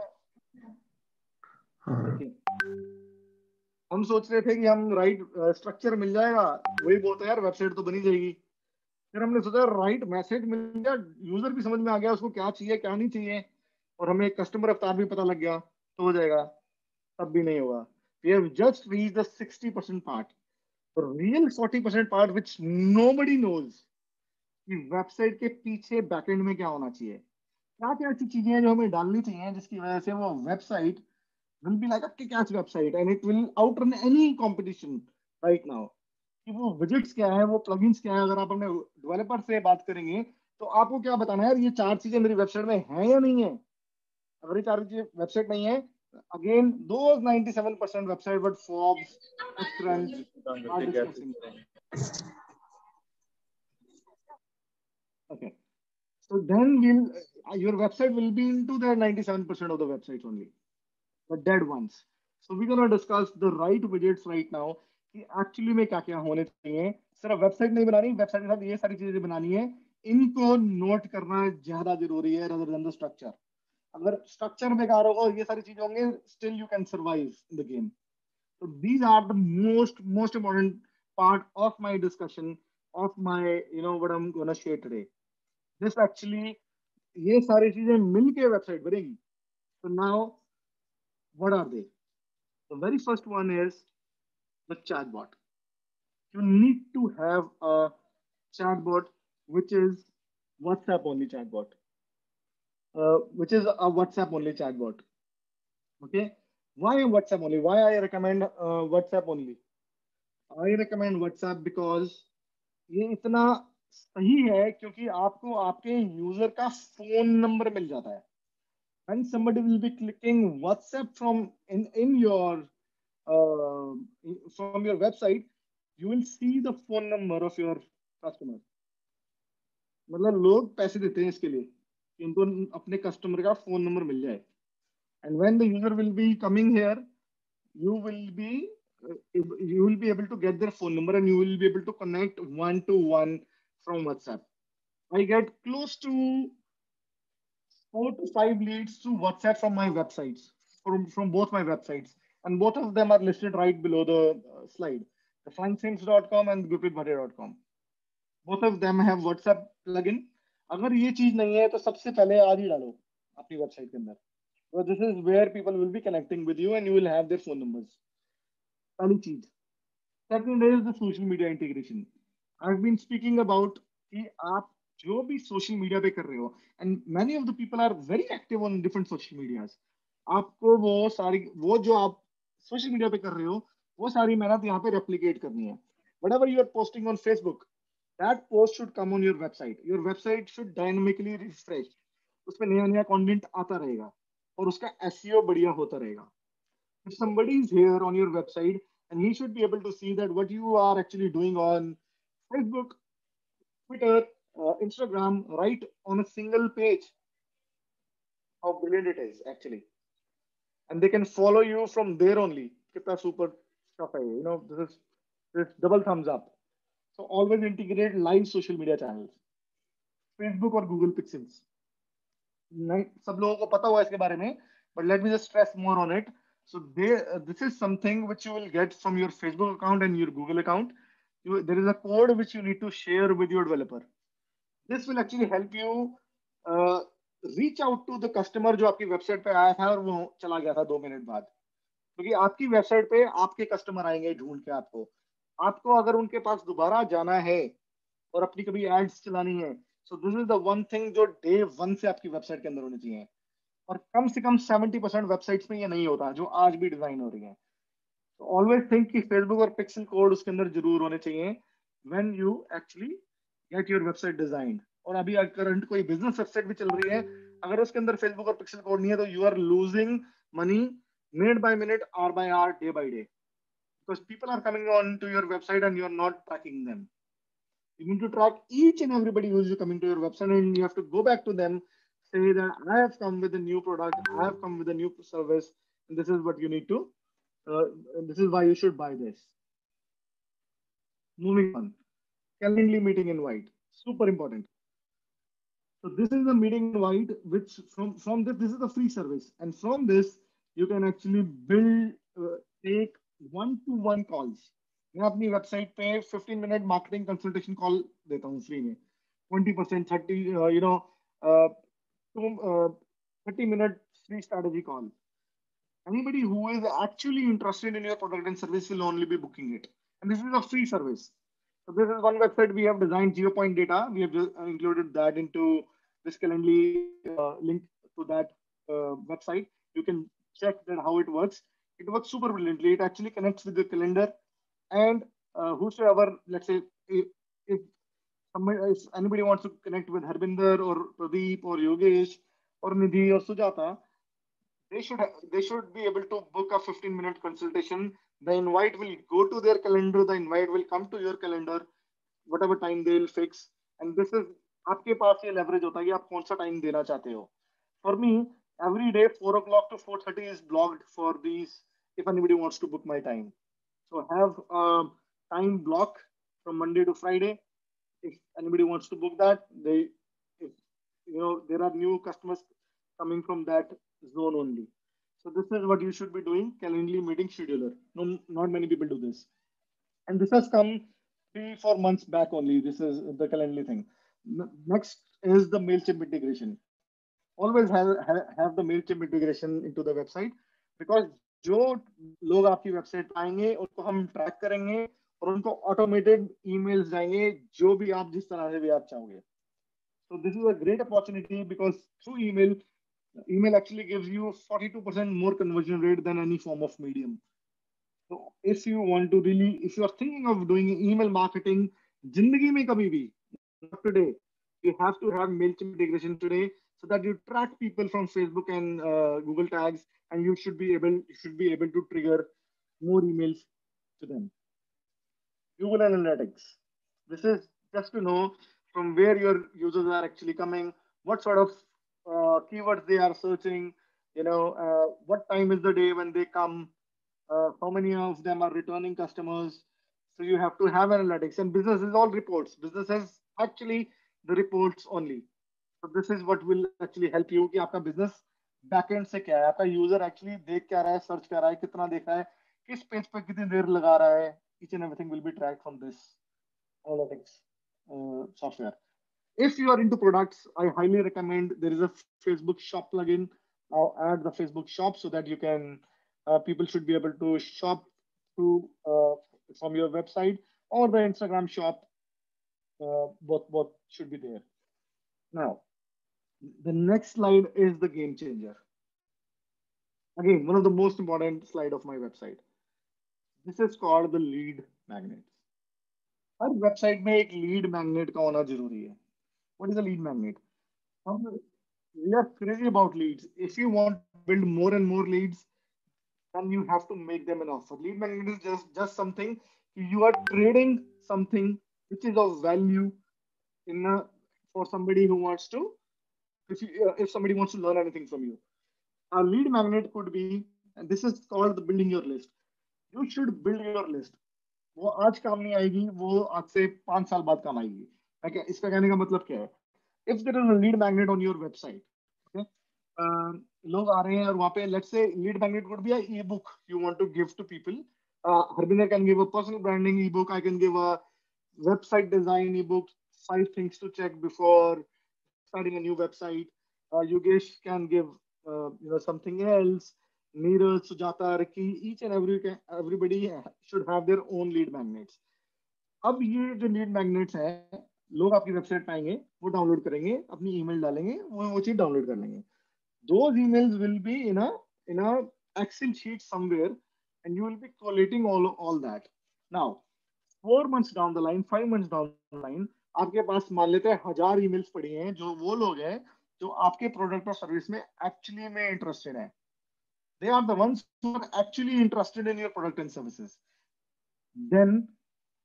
हम सोच रहे थे कि हम राइट स्ट्रक्चर मिल जाएगा, वही बोलते यार वेबसाइट तो बनी जाएगी. फिर हमने सोचा राइट मैसेज मिल गया, यूजर भी समझ में आ गया उसको क्या चाहिए क्या नहीं चाहिए, और हमें कस्टमर अवतार भी पता लग गया, तो हो जाएगा. तब भी नहीं होगा. We have just reached the 60% part. The real 40% part which nobody knows कि वेबसाइट के पीछे बैकएंड में क्या होना चाहिए, क्या क्या ऐसी चीजें हैं जो हमें डालनी चाहिए जिसकी वजह से वो website will be like a kick-ass website and it will outrun any competition right now. कि वो widgets क्या है, वो plugins क्या है. अगर आप अपने डेवलपर से बात करेंगे तो आपको क्या बताना है यार, ये 4 चीजें मेरी वेबसाइट में हैं या नहीं है. अगर ये 4 चीजें वेबसाइट नहीं है, again those 97% website what Forbes, TechCrunch are discussing. Okay, so then your website will be into the 97% of the websites only, the dead ones. So we're gonna discuss the right widgets right now कि actually में क्या क्या होने चाहिए. सिर्फ website नहीं बनानी, website के साथ ये सारी चीजें बनानी है, इनको नोट करना ज्यादा जरूरी है rather than the structure. अगर स्ट्रक्चर बेकार होगा और ये सारी चीजें होंगे, still you can survive in the game. So these are the most important part of my discussion of my what I'm gonna share today. This actually ये सारी चीजें मिलके वेबसाइट बनेगी. So now what are they? The very first one is the chatbot. You need to have a chatbot which is WhatsApp only chatbot. Which is a WhatsApp only chatbot. Okay, why WhatsApp only? Why I recommend WhatsApp only? I recommend WhatsApp because ये इतना सही है क्योंकि आपको आपके user का phone number मिल जाता है. When somebody will be clicking WhatsApp from in your from your website, you will see the phone number of your customer. मतलब लोग पैसे देते हैं इसके लिए कि उनको अपने कस्टमर का फोन नंबर मिल जाए. And when the user will be coming here, you will be able to get their phone number and you will be able to connect one-to-one from WhatsApp. I get close to 4 to 5 leads to WhatsApp from my websites, from both my websites, and both of them are listed right below the slide, the flyingsaints.com and gurpreetbhatia.com. Both of them have WhatsApp plugin. अगर ये चीज नहीं है तो सबसे पहले आज ही डालो अपनी वेबसाइट के अंदर. So this is where people will be connecting with you and you will have their phone numbers. पहली चीज. Second is the social media integration. I've been speaking about कि आप जो भी सोशल मीडिया पे कर रहे हो, and many of the people are very active on different social medias. आपको वो जो आप सोशल मीडिया पे कर रहे हो, वो सारी मेहनत यहाँ पे रेप्लिकेट करनी है. Whatever you are posting on Facebook, that post should come on your website. Your website should dynamically refresh. उसमें नया कंटेंट आता रहेगा और उसका SEO बढ़िया होता रहेगा. If somebody is here on your website and he should be able to see that what you are actually doing on Facebook, Twitter, Instagram, right on a single page, how brilliant it is actually. And they can follow you from there only. Kitna super stuff hai, this is this double thumbs up. So always integrate live social media channels, Facebook और Google Pixels. नहीं सब लोगों को पता हुआ इसके बारे में, but let me just stress more on it. So this is something which you will get from your Facebook account and your Google account. There is a code which you need to share with your developer. This will actually help you reach out to the customer जो आपकी website पे आया था और वो चला गया था 2 मिनट बाद, क्योंकि आपकी वेबसाइट पे आपके कस्टमर आएंगे ढूंढ के आपको अगर उनके पास दोबारा जाना है और अपनी कभी एड्स चलानी है, so this is the one thing जो डे 1 से आपकी वेबसाइट के अंदर होनी चाहिए. और कम से कम 70% वेबसाइट्स में ये नहीं होता जो आज भी डिजाइन हो रही है. तो ऑलवेज थिंक कि फेसबुक और पिक्सल कोड उसके अंदर जरूर होने चाहिए when you actually get your website designed. और अभी करंट कोई बिजनेस वेबसाइट भी चल रही है, अगर उसके अंदर फेसबुक और पिक्सल कोड नहीं है तो you are losing money minute by minute, hour by hour, day by day, because people are coming on to your website and you are not tracking them. You need to track each and everybody who is coming to your website, and you have to go back to them, say that I have come with a new product, I have come with a new service, and this is what you need to, this is why you should buy this. Moving on, Calendly meeting invite, super important. So this is the meeting invite, which from this is a free service, and from this you can actually build, take one-to-one calls. मैं अपनी website पे 15 minute marketing consultation call देता हूँ free में, 20%, 30 minute free strategy call. Anybody who is actually interested in your product and service will only be booking it, and this is a free service. So this is one website we have designed, GeoPoint Data. We have included that into this Calendly link to that website. You can check that how it works. It works super brilliantly. It actually connects with the calendar, and whosoever, let's say, if anybody wants to connect with Harbinder or Pradeep or Yogesh or Nidhi or Sujata, they should be able to book a 15-minute consultation. The invite will go to their calendar. The invite will come to your calendar, whatever time they will fix. And this is आपके पास ये leverage होता है कि आप कौन सा time देना चाहते हो. For me, every day 4 o'clock to 4:30 is blocked for these, if anybody wants to book my time. So have a time block from Monday to Friday. If anybody wants to book that, there are new customers coming from that zone only. So this is what you should be doing, Calendly meeting scheduler. No, not many people do this. And this has come 3-4 months back only. This is the Calendly thing. Next is the MailChimp integration. Always have the MailChimp integration into the website, because जो लोग आपकी website आएंगे उनको हम track करेंगे और उनको automated emails जाएंगे जो भी आप जिस तरह से भी आप चाहोगे. So this is a great opportunity, because through email actually gives you 42% more conversion rate than any form of medium. So if you are thinking of doing email marketing, जिंदगी में कभी भी, not today, you have to have MailChimp integration today, so that you track people from Facebook and Google tags, and you should be able to trigger more emails to them. Google Analytics. This is just to know from where your users are actually coming, what sort of keywords they are searching, what time is the day when they come, how many of them are returning customers. So you have to have analytics, and business is all reports. Business is actually the reports only. So this is what will actually help you कि आपका business backend से क्या है, आपका user actually देख क्या रहा है, search कर रहा है, कितना देख रहा है, किस पेज पे कितनी देर लगा रहा है. Each and everything will be tracked from this analytics software. If you are into products, I highly recommend there is a Facebook shop plugin. I'll add the Facebook shop so that you can, people should be able to shop through from your website, or the Instagram shop. Both should be there. Now, the next slide is the game changer. Again, one of the most important slide of my website. This is called the lead magnet. Her website में एक lead magnet का होना जरूरी है. What is a lead magnet? We are crazy about leads. If you want to build more and more leads, then you have to make them an offer. Lead magnet is just something you are trading something which is of value for somebody who wants to, if somebody wants to learn anything from you. A lead magnet could be, and this is called the building your list. You should build your list. वो आज काम नहीं आएगी, वो आज से 5 साल बाद काम आएगी। इसका कहने का मतलब क्या है? If there is a lead magnet on your website, okay, लोग आ रहे हैं और वहां पे let's say lead magnet would be a e book you want to give to people. Harbinder can give a personal branding ebook. I can give a website design ebook, 5 things to check before starting a new website. Yogesh can give something else. Neeraj, Sujata, Ricky, each and everybody should have their own lead magnets. अब ये जो lead magnets हैं, लोग आपकी website पे आएंगे, वो download करेंगे, अपनी ईमेल डालेंगे, वो चीज डाउनलोड कर लेंगे. Those emails will be in a Excel sheet somewhere, and you will be collating all that. Now, 4 months down the line, 5 months down the line, आपके पास मान लेते हैं 1000 emails पड़ी हैं, जो वो लोग हैं जो आपके प्रोडक्ट और सर्विस में एक्चुअली में इंटरेस्टेड हैं. They are the ones who are actually interested in your product and services. Then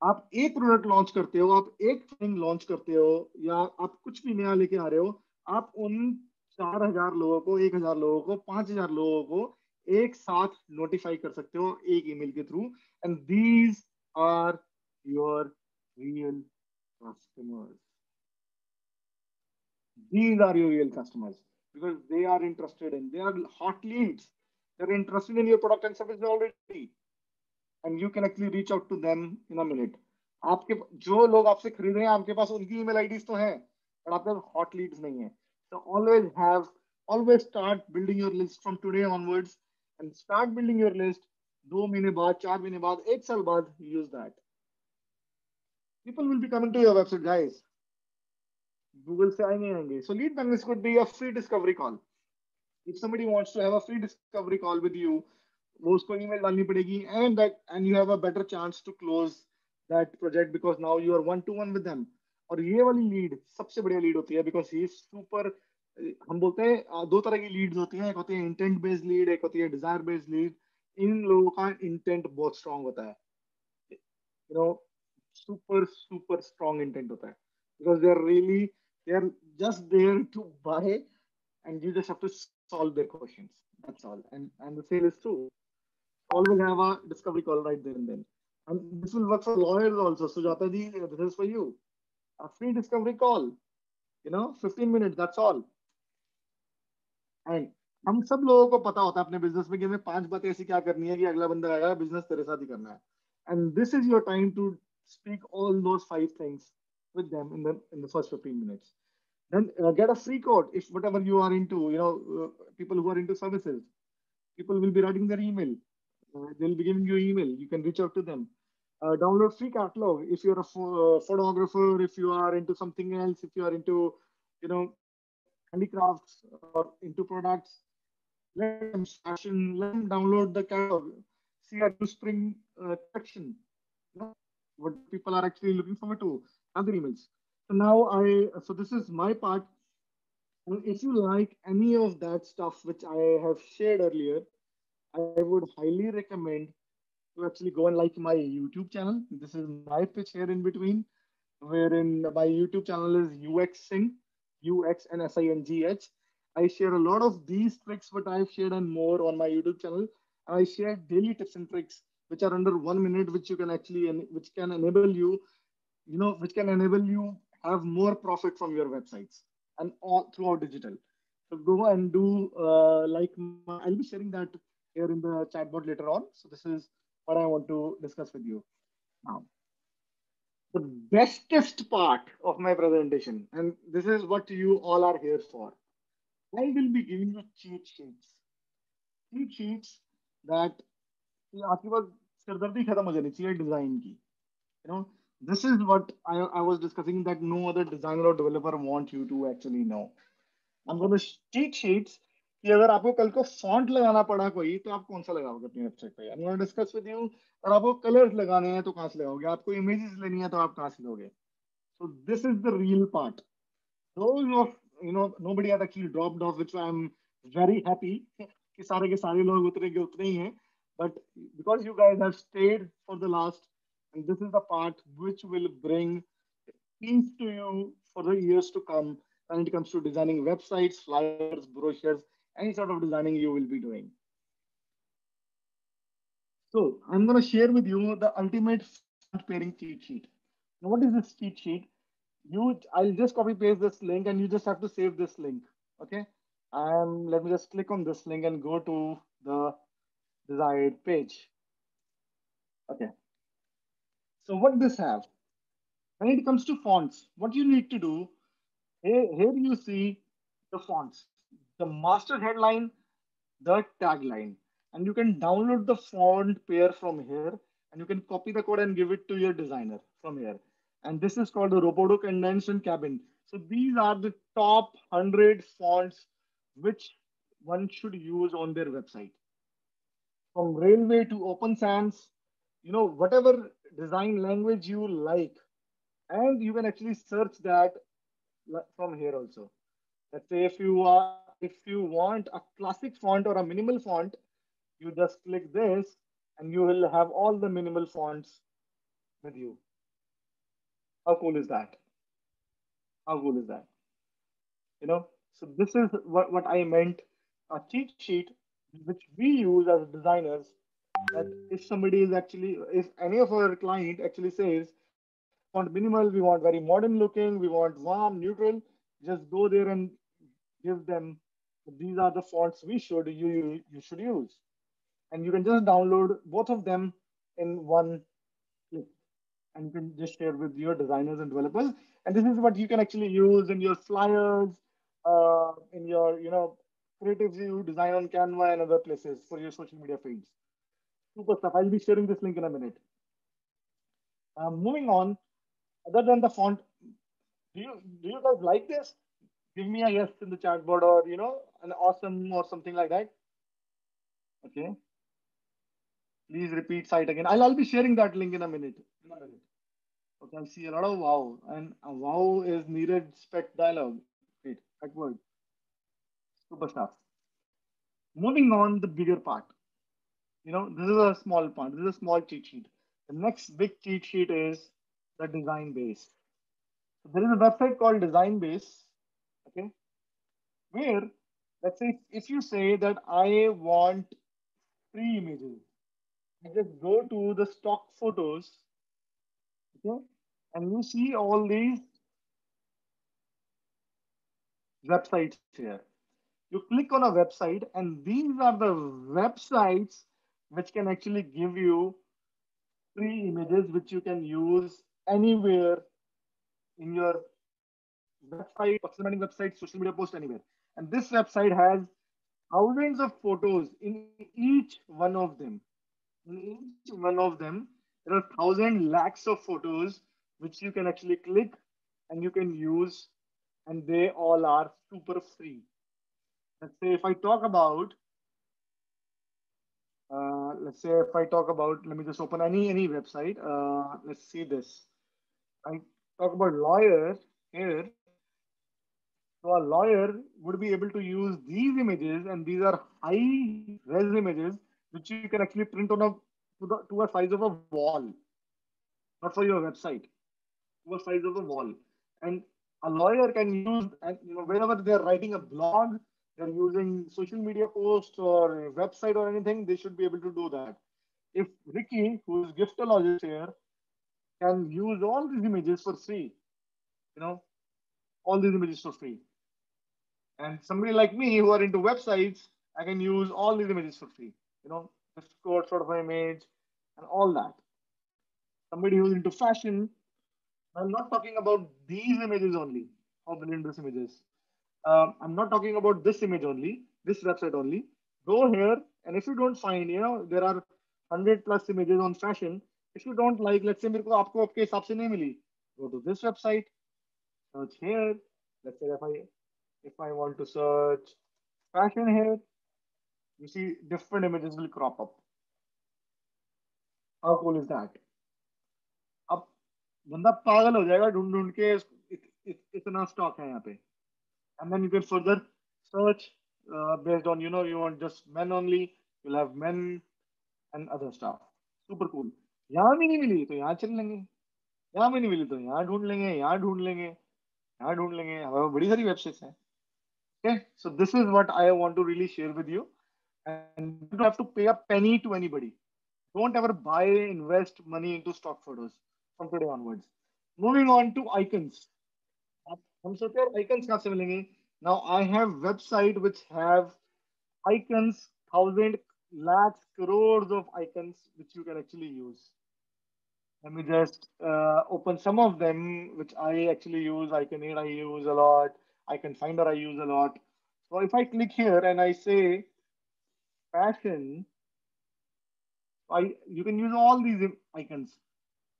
आप एक प्रोडक्ट लॉन्च करते हो, आप एक थिंग लॉन्च करते हो, या आप कुछ भी नया लेके आ रहे हो, आप उन 4000 लोगों को, 1000 लोगों को, 5000 लोगों को एक साथ नोटिफाई कर सकते हो एक ईमेल के थ्रू. And these are your real customers. These are your real customers because they are interested in, they are hot leads. They're interested in your product and service already. And you can actually reach out to them in a minute. आपके जो लोग आपसे खरीद रहे हैं, आपके पास उनकी email IDs तो हैं, पर आपके पास हॉट लीड्स नहीं है. So always start building your list from today onwards, and start building your list. 2 महीने बाद, 4 महीने बाद, 1 साल बाद, use that. People will be coming to your website, guys. Google से आएंगे. So lead magnets could be a free discovery call. If somebody wants to have a free discovery call with you, वो उसको email डालनी पड़ेगी, and you have a better chance to close that project because now you are 1-to-1 with them. और ये वाली lead सबसे बढ़िया lead होती है because he is super. हम बोलते हैं 2 तरह की लीड्स होती हैं, एक होती है इंटेंट बेस्ड लीड, एक होती है डिजायर बेस्ड लीड. इन लोगों का इंटेंट बहुत स्ट्रांग होता है, super strong intent होता है, because they are just there to buy, and you just have to solve their questions. That's all. And the sale is true. Always have a discovery call right there and then. And this will work for lawyers also. Sujata ji, this is for you. A free discovery call. 15 minutes, that's all. And हम सब लोगों को पता होता है अपने business में कि हमें 5 बातें ऐसी क्या करनी है कि अगला बंदा आएगा, बिजनेस तेरे साथ ही करना है. And this is your time to speak all those 5 things with them in the first 15 minutes. Then get a free code if whatever you are into, people who are into services, people will be writing their email. They'll be giving you email. You can reach out to them. Download free catalog if you're a photographer, if you are into something else, if you are into, handicrafts or into products. Let them fashion. Let them download the catalog. See a new spring collection. What people are actually looking forward to. Other emails. So this is my part. And if you like any of that stuff which I have shared earlier, I would highly recommend to actually go and like my YouTube channel. This is my pitch here in between, wherein my YouTube channel is UXSing, UXNSINGH. I share a lot of these tricks, what I've shared and more on my YouTube channel. And I share daily tips and tricks which are under 1 minute, which can enable you have more profit from your websites and all throughout digital. So go and do I'll be sharing that here in the chatbot later on. So this is what I want to discuss with you now. The bestest part of my presentation, and this is what you all are here for. I will be giving you cheat sheets. Cheat sheets that आपके पास सिरदर्दी खत्म हो जानी चाहिए design की. This is what I was discussing, that no other designer or developer want you to actually know. I'm going to cheat sheets कि अगर आपको कल को फॉन्ट लगाना पड़ा कोई, तो आप कौन सा लगाओगे अपनी वेबसाइट पे. I'm going to discuss with you. और आपको कलर्स लगाने हैं तो कहाँ से लगाओगे, आपको इमेजेस लेनी है तो आप कहाँ से लोगे. So this is the real part. Those of nobody has actually dropped off, which I'm very happy कि सारे के सारे लोग उतरे ही हैं. But because you guys have stayed for the last, and this is the part which will bring peace to you for the years to come when it comes to designing websites, flyers, brochures, any sort of designing you will be doing. So I'm going to share with you the ultimate font pairing cheat sheet. Now, what is this cheat sheet? I'll just copy paste this link, and you just have to save this link. Okay. Let me just click on this link and go to the desired page. Okay. So what this have? When it comes to fonts, what you need to do, here you see the fonts, the master headline, the tagline, and you can download the font pair from here, and you can copy the code and give it to your designer from here. And this is called the Roboto Condensed and Cabin. So these are the top 100 fonts which one should use on their website. From Railway to Open Sans, whatever design language you like, and you can actually search that from here also. Let's say if you want a classic font or a minimal font, you just click this and you will have all the minimal fonts with you. How cool is that? How cool is that? So this is what I meant, a cheat sheet which we use as designers, that if any of our client actually says, want minimal, we want very modern looking, we want warm, neutral, just go there and give them, these are the fonts you should use. And you can just download both of them in one click. And you can just share with your designers and developers. And this is what you can actually use in your flyers, in your, creatives you design on Canva and other places for your social media feeds. Super stuff. I'll be sharing this link in a minute. Moving on, other than the font, do you guys like this? Give me a yes in the chat board, or an awesome or something like that. Okay. Please repeat site again. I'll be sharing that link in a minute. Okay, I see a lot of wow, and a wow is needed spec dialogue. Wait, that word. Super stuff. Moving on, the bigger part. This is a small part. This is a small cheat sheet. The next big cheat sheet is the design base. So there is a website called Design Base. Okay, where, let's say, if you say that I want 3 images, I just go to the stock photos. Okay, and you see all these websites here. You click on a website, and these are the websites which can actually give you 3 images which you can use anywhere in your website, personal branding website, social media post, anywhere. And this website has thousands of photos in each one of them. In each one of them, there are 1,000 lakhs of photos which you can actually click and you can use, and they all are super free. Let's say if I talk about, let me just open any website. Let's see this. I talk about lawyer here. So a lawyer would be able to use these images, and these are high-res images which you can actually print on to a size of a wall, not for your website, to a size of a wall. And a lawyer can use, and whenever they're writing a blog, they're using social media posts or a website or anything, they should be able to do that. If Ricky, who is giftologist here, can use all these images for free, all these images for free. And somebody like me who are into websites, I can use all these images for free, this code sort of image and all that. Somebody who's into fashion, I'm not talking about these images only, how brilliant this image is. I'm not talking about this image only, this website only. Go here, and if you don't find, there are 100+ images on fashion. If you don't like, let's say, आपको आपके हिसाब से नहीं मिली, go to this website, search here. Let's say if I want to search fashion here, you see different images will crop up. How cool is that? अब बंदा पागल हो जाएगा ढूंढ के इतना स्टॉक है यहाँ पे. And then you can further search based on, you want just men only, you'll have men and other stuff. Super cool. यहाँ भी नहीं मिली तो यहाँ चल लेंगे, यहाँ भी नहीं मिली तो यहाँ ढूंढ लेंगे, यहाँ ढूंढ लेंगे, यहाँ ढूंढ लेंगे. हमारे बड़ी सारी वेबसाइट्स हैं. Okay, so this is what I want to really share with you, and you don't have to pay a penny to anybody. Don't ever buy, invest money into stock photos from today onwards. Moving on to icons. हम सोचते हैं icons कहाँ से मिलेंगे? Now I have website which have icons, thousand, lakhs, crores of icons which you can actually use. Let me just open some of them which I actually use. Iconade I use a lot. Icon Finder I use a lot. So if I click here and I say fashion, you can use all these icons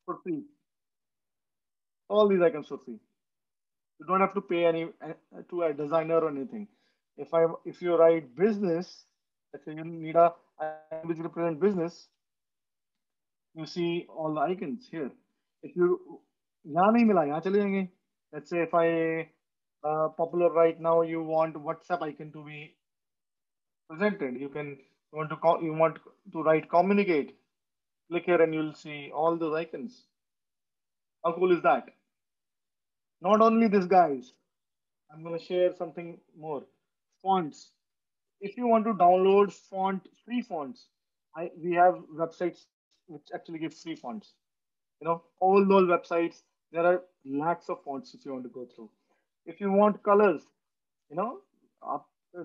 for free. All these icons for free. You don't have to pay any to a designer or anything. If you write business, let's say you need a icon which represent business, you see all the icons here. If you यहाँ नहीं मिला यहाँ चले जाएंगे. Let's say if I popular right now, you want WhatsApp icon to be presented. You want to write communicate. Click here and you'll see all those icons. How cool is that? Not only this, guys. I'm going to share something more. Fonts. If you want to download free fonts, we have websites which actually give free fonts. You know, all those websites, there are lakhs of fonts if you want to go through. If you want colors, you know,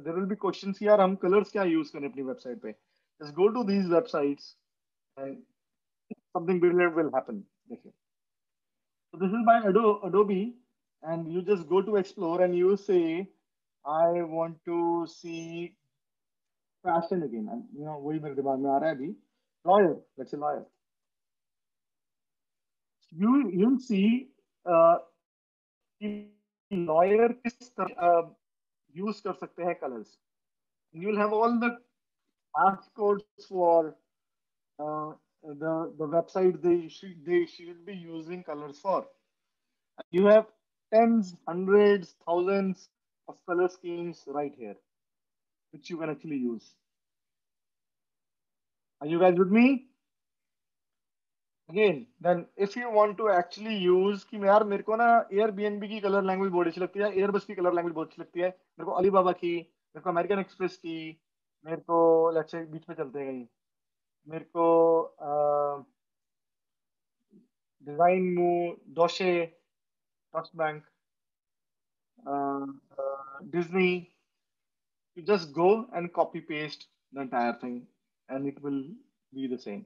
there will be questions here. हम colors क्या use करें अपनी website पे? Just go to these websites and something brilliant will happen. So this is by Adobe, and you just go to explore and you say, I want to see fashion again. And you know, वही मेरे दिमाग में आ रहा है अभी. Lawyer, let's say lawyer. You'll see lawyer किस तरह use कर सकते हैं colors. And you'll have all the hash codes for the website they should be using colors for. You have tens, hundreds, thousands of color schemes right here, which you can actually use. Are you guys with me? Again, then if you want to actually use कि यार मेरे को ना Airbnb की colour language बहुत अच्छी लगती है, Airbus की कलर लैंग्वेज बहुत अच्छी लगती है, मेरे को अलीबाबा की, मेरे को अमेरिकन एक्सप्रेस की, मेरे को लेट्स से बीच में चलते हैं कहीं, मेरे को design move, Deutsche, trust bank, Disney. You just go and copy paste the entire thing and it will be the same.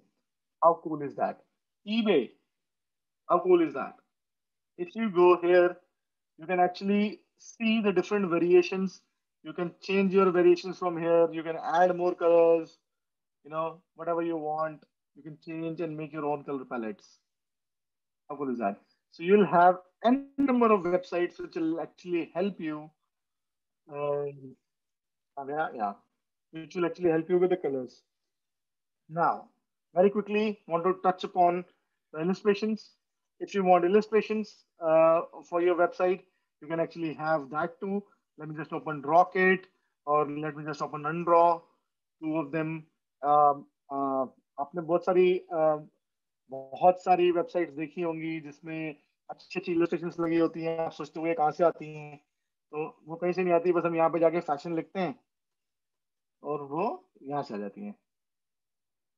How cool is that? eBay. How cool is that? If you go here, you can actually see the different variations. You can change your variations from here. You can add more colors, you know, whatever you want. You can change and make your own color palettes. How cool is that? So you'll have n number of websites which will actually help you. Which will actually help you with the colors. Now, very quickly, want to touch upon the illustrations. If you want illustrations for your website, you can actually have that too. Let me just open Rocket or let me just open Undraw. Two of them. आपने बहुत सारी websites देखी होंगी जिसमें अच्छी अच्छी illustrations लगी होती हैं. आप सोचते हुए कहाँ से आती हैं, तो वो कहीं से नहीं आती, बस हम यहाँ पे जाके फैशन लिखते हैं और वो यहाँ से आ जाती हैं.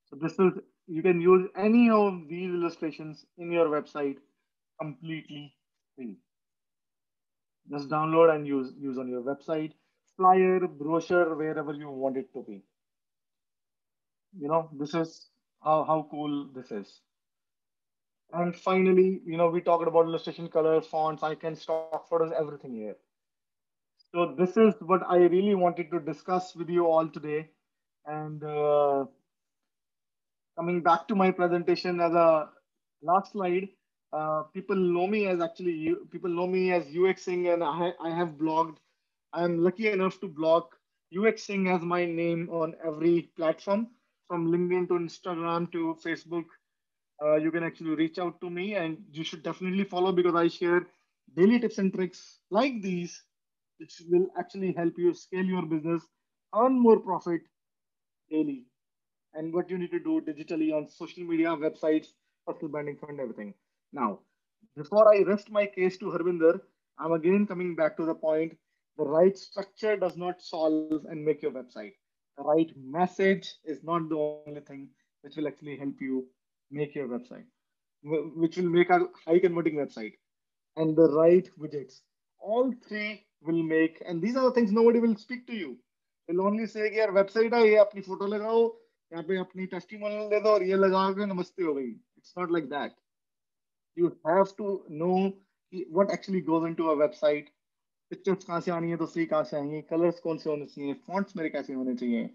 So this is, you can use any of these illustrations in your website completely free. Just download and use on your website, flyer, brochure, wherever you want it to be. You know, this is how cool this is. And finally, you know, we talked about illustration, colors, fonts, icons, stock photos, everything here. So this is what I really wanted to discuss with you all today. And coming back to my presentation as a last slide, people know me as UXing, and I have blogged. I am lucky enough to blog UXing as my name on every platform, from LinkedIn to Instagram to Facebook. You can actually reach out to me, and you should definitely follow because I share daily tips and tricks like these, which will actually help you scale your business, earn more profit daily, and what you need to do digitally on social media, websites, personal branding, and everything. Now, before I rest my case to Harvinder, I'm again coming back to the point. The right structure does not solve and make your website. The right message is not the only thing which will actually help you make your website, which will make a high converting website, and the right widgets. All three will make, and these are the things nobody will speak to you. They'll only say कि यार website है, ये अपनी photo लगाओ, यहाँ पे अपनी testimonial दे दो और ये लगाओगे नमस्ते हो गई. It's not like that. You have to know what actually goes into a website. Pictures कहाँ से आनी है, दूसरी कहाँ से आएंगी, colors कौन से होने चाहिए, fonts मेरे कैसे होने चाहिए,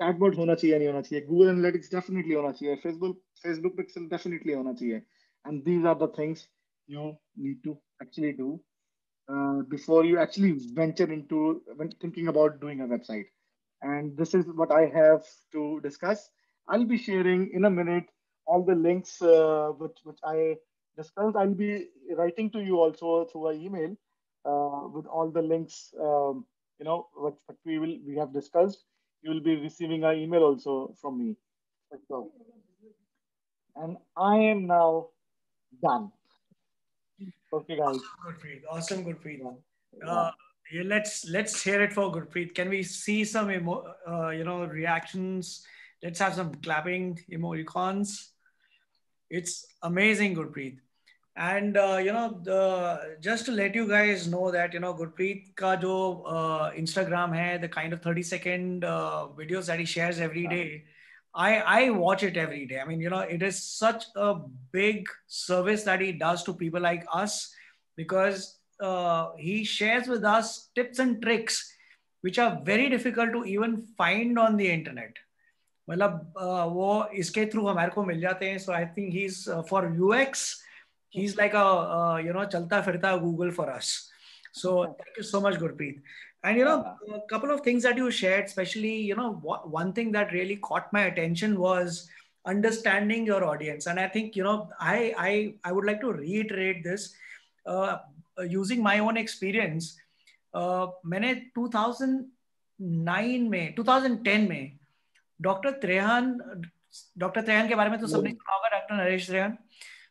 chatbot होना चाहिए नहीं होना चाहिए, Google Analytics definitely होना चाहिए, Facebook Pixel definitely होना चाहिए. And these are the things you need to actually do before you actually venture into when thinking about doing a website. And this is what I have to discuss. I'll be sharing in a minute all the links which I discussed. I'll be writing to you also through an email with all the links. What we have discussed. You will be receiving an email also from me. So, and I am now done. Okay, guys. Awesome, Gurpreet. Yeah, let's hear it for Gurpreet. Can we see some reactions? Let's have some clapping emoticons. It's amazing, Gurpreet. And just to let you guys know that Gurpreet ka jo Instagram hai, the kind of 30-second videos that he shares every day, I watch it every day. I mean, it is such a big service that he does to people like us, because he shares with us tips and tricks which are very difficult to even find on the internet. मतलब वो इसके through हमारे को मिल जाते हैं. So I think he's for UX, he's like a चलता फिरता Google for us. So thank you so much, Gurpreet. And a couple of things that you shared, especially one thing that really caught my attention was understanding your audience. And I think I would like to reiterate this using my own experience. मैंने 2010 में doctor Trehan के बारे में तो सबने सुना होगा, doctor Naresh Trehan.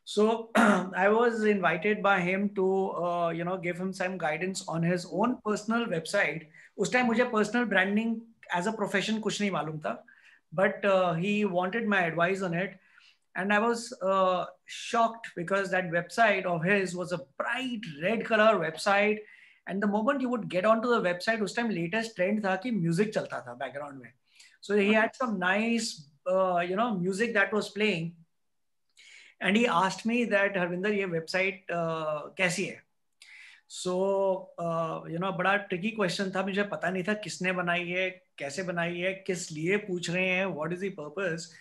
So I was invited by him to give him some guidance on his own personal website. उस time मुझे personal branding as a profession कुछ नहीं मालूम था, but he wanted my advice on it, and I was shocked because that website of his was a bright red color website, and the moment you would get onto the website, उस time latest trend था कि music चलता था background में. So he had some nice music that was playing. And he asked me that Harvinder, ये website कैसी है? So बड़ा tricky question था, मुझे पता नहीं था किसने बनाई है, कैसे बनाई है, किस लिए पूछ रहे हैं, what is the purpose?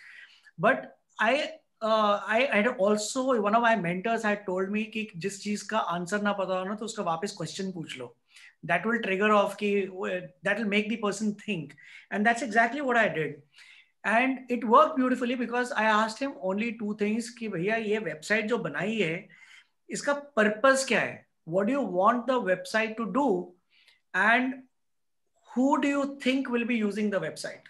But I had also, one of my mentors had told me कि जिस चीज का आंसर ना पता हो ना तो उसका वापस question पूछ लो. That will trigger off that will make the person think, and that's exactly what I did. And it worked beautifully because I asked him only two things कि भैया ये website जो बनाई है इसका purpose क्या है? What do you want the website to do? And who do you think will be using the website?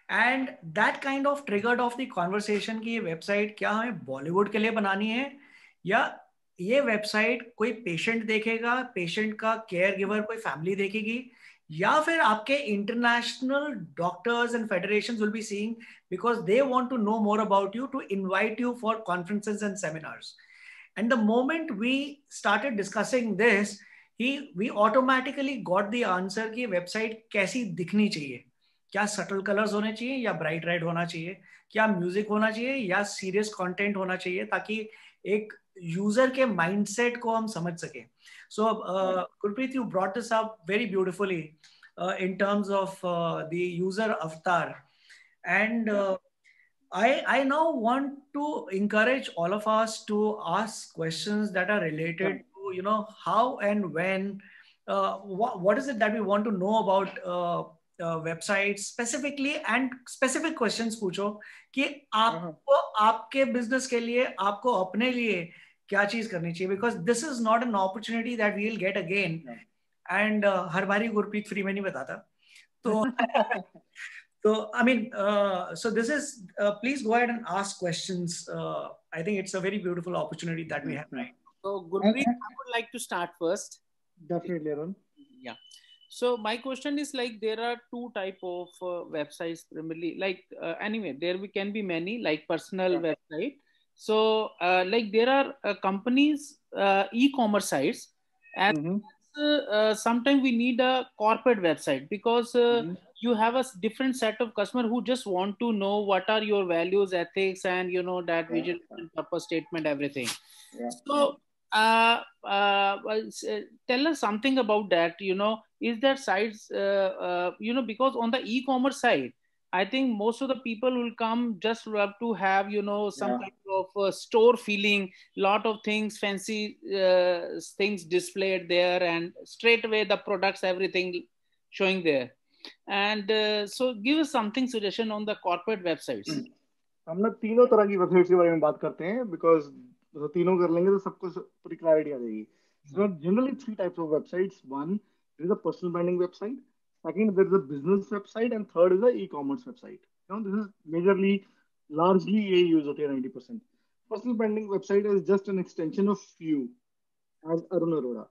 And that kind of triggered off the conversation कि ये website क्या हमें Bollywood के लिए बनानी है या ये website कोई patient देखेगा, patient का caregiver कोई family देखेगी, या फिर आपके international doctors and federations will be seeing because they want to know more about you to invite you for conferences and seminars. And the moment we started discussing this, we automatically got the answer कि website कैसी दिखनी चाहिए, क्या subtle colors होने चाहिए या bright red होना चाहिए, क्या music होना चाहिए या serious content होना चाहिए, ताकि एक user के mindset को हम समझ सकें. So, Gurpreet, you brought this up very beautifully in terms of the user avatar. And I now want to encourage all of us to ask questions that are related to, how and when, what is it that we want to know about websites specifically, and specific questions पूछो कि आपको आपके business के लिए, आपको अपने लिए क्या चीज करनी चाहिए, because this is not an opportunity that we will get again. And हर बारी गुरप्रीत फ्री में नहीं बताता, so I mean, so this is please go ahead and ask questions. I think it's a very beautiful opportunity that we have, right? So Gurpreet, I would like to start first. Definitely, Arun. Yeah. So my question is like there are two type of websites primarily. Like anyway, there we can be many like personal website. So like there are companies e-commerce sites, and sometimes we need a corporate website because you have a different set of customer who just want to know what are your values, ethics, and you know that vision, purpose statement, everything. So tell us something about that. You know, is that sites? You know, because on the e-commerce side, I think most of the people will come just love to have, you know, some kind of store feeling, lot of things, fancy things displayed there, and straight away the products, everything showing there. And so give us something suggestion on the corporate websites. हम लोग तीनों तरह की websites के बारे में बात करते हैं बिकॉज तीनों कर लेंगे तो सबको पूरी क्लैरिटी आ जाएगी. So generally 3 types of websites. One is a personal branding website. Second, there is a business website, and third is a e-commerce website. You know, this is majorly, largely ये use होती है 90%. Personal branding website is just an extension of you, as Arun Arora.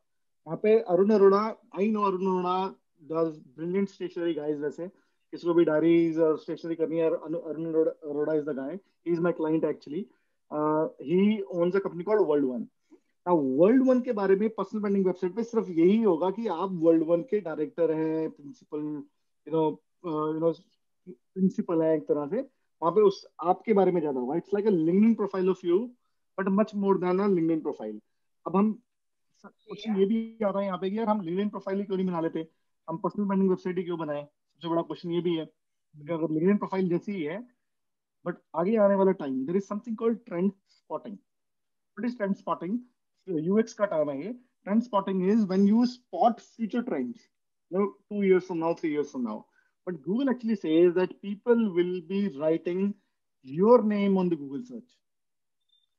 यहाँ पे Arun Arora, I know Arun Arora does brilliant stationery guys वैसे. किसको भी diaries और stationery करनी है, Arun Arora is the guy. He is my client actually. He owns a company called World One. World one के बारे में personal branding website पे सिर्फ यही होगा कि आप वर्ल्ड वन के डायरेक्टर हैं, प्रिंसिपल प्रिंसिपल है एक तरह से. वहां पे उस आपके बारे में ज्यादा होगा. It's like a LinkedIn profile of you but much more than a LinkedIn profile. अब हम क्वेश्चन ये भी आ रहा है यहाँ पे कि यार हम लिंक्डइन प्रोफाइल ही क्यों नहीं बना लेते, हम पर्सनल ब्रांडिंग वेबसाइट ही क्यों बनाए. सबसे बड़ा क्वेश्चन ये भी है. अगर लिंक्डइन प्रोफाइल जैसी ही है बट आगे आने वाला time, there is something called trend spotting. What is trend spotting? UX का टर्म है ये. Trend spotting is when you spot future trends, you know, 2 years from now, 3 years from now. But Google actually says that people will be writing your name on the Google search,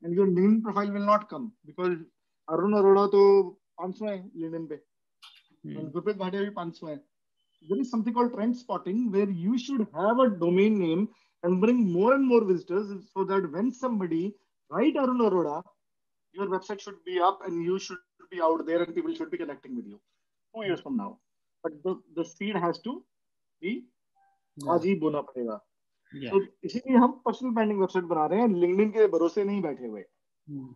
and your LinkedIn profile will not come because Arun Arora तो 500 है LinkedIn पे, and Gurpreet Bhatia भी 500 है. There is something called trend spotting where you should have a domain name and bring more and more visitors so that when somebody write Arun Arora, your website should be up and you should be out there and people should be connecting with you 2 years from now. But the seed has to be आज ही बोना पड़ेगा. तो इसीलिए हम personal branding website बना रहे हैं, LinkedIn के भरोसे नहीं बैठे हुए.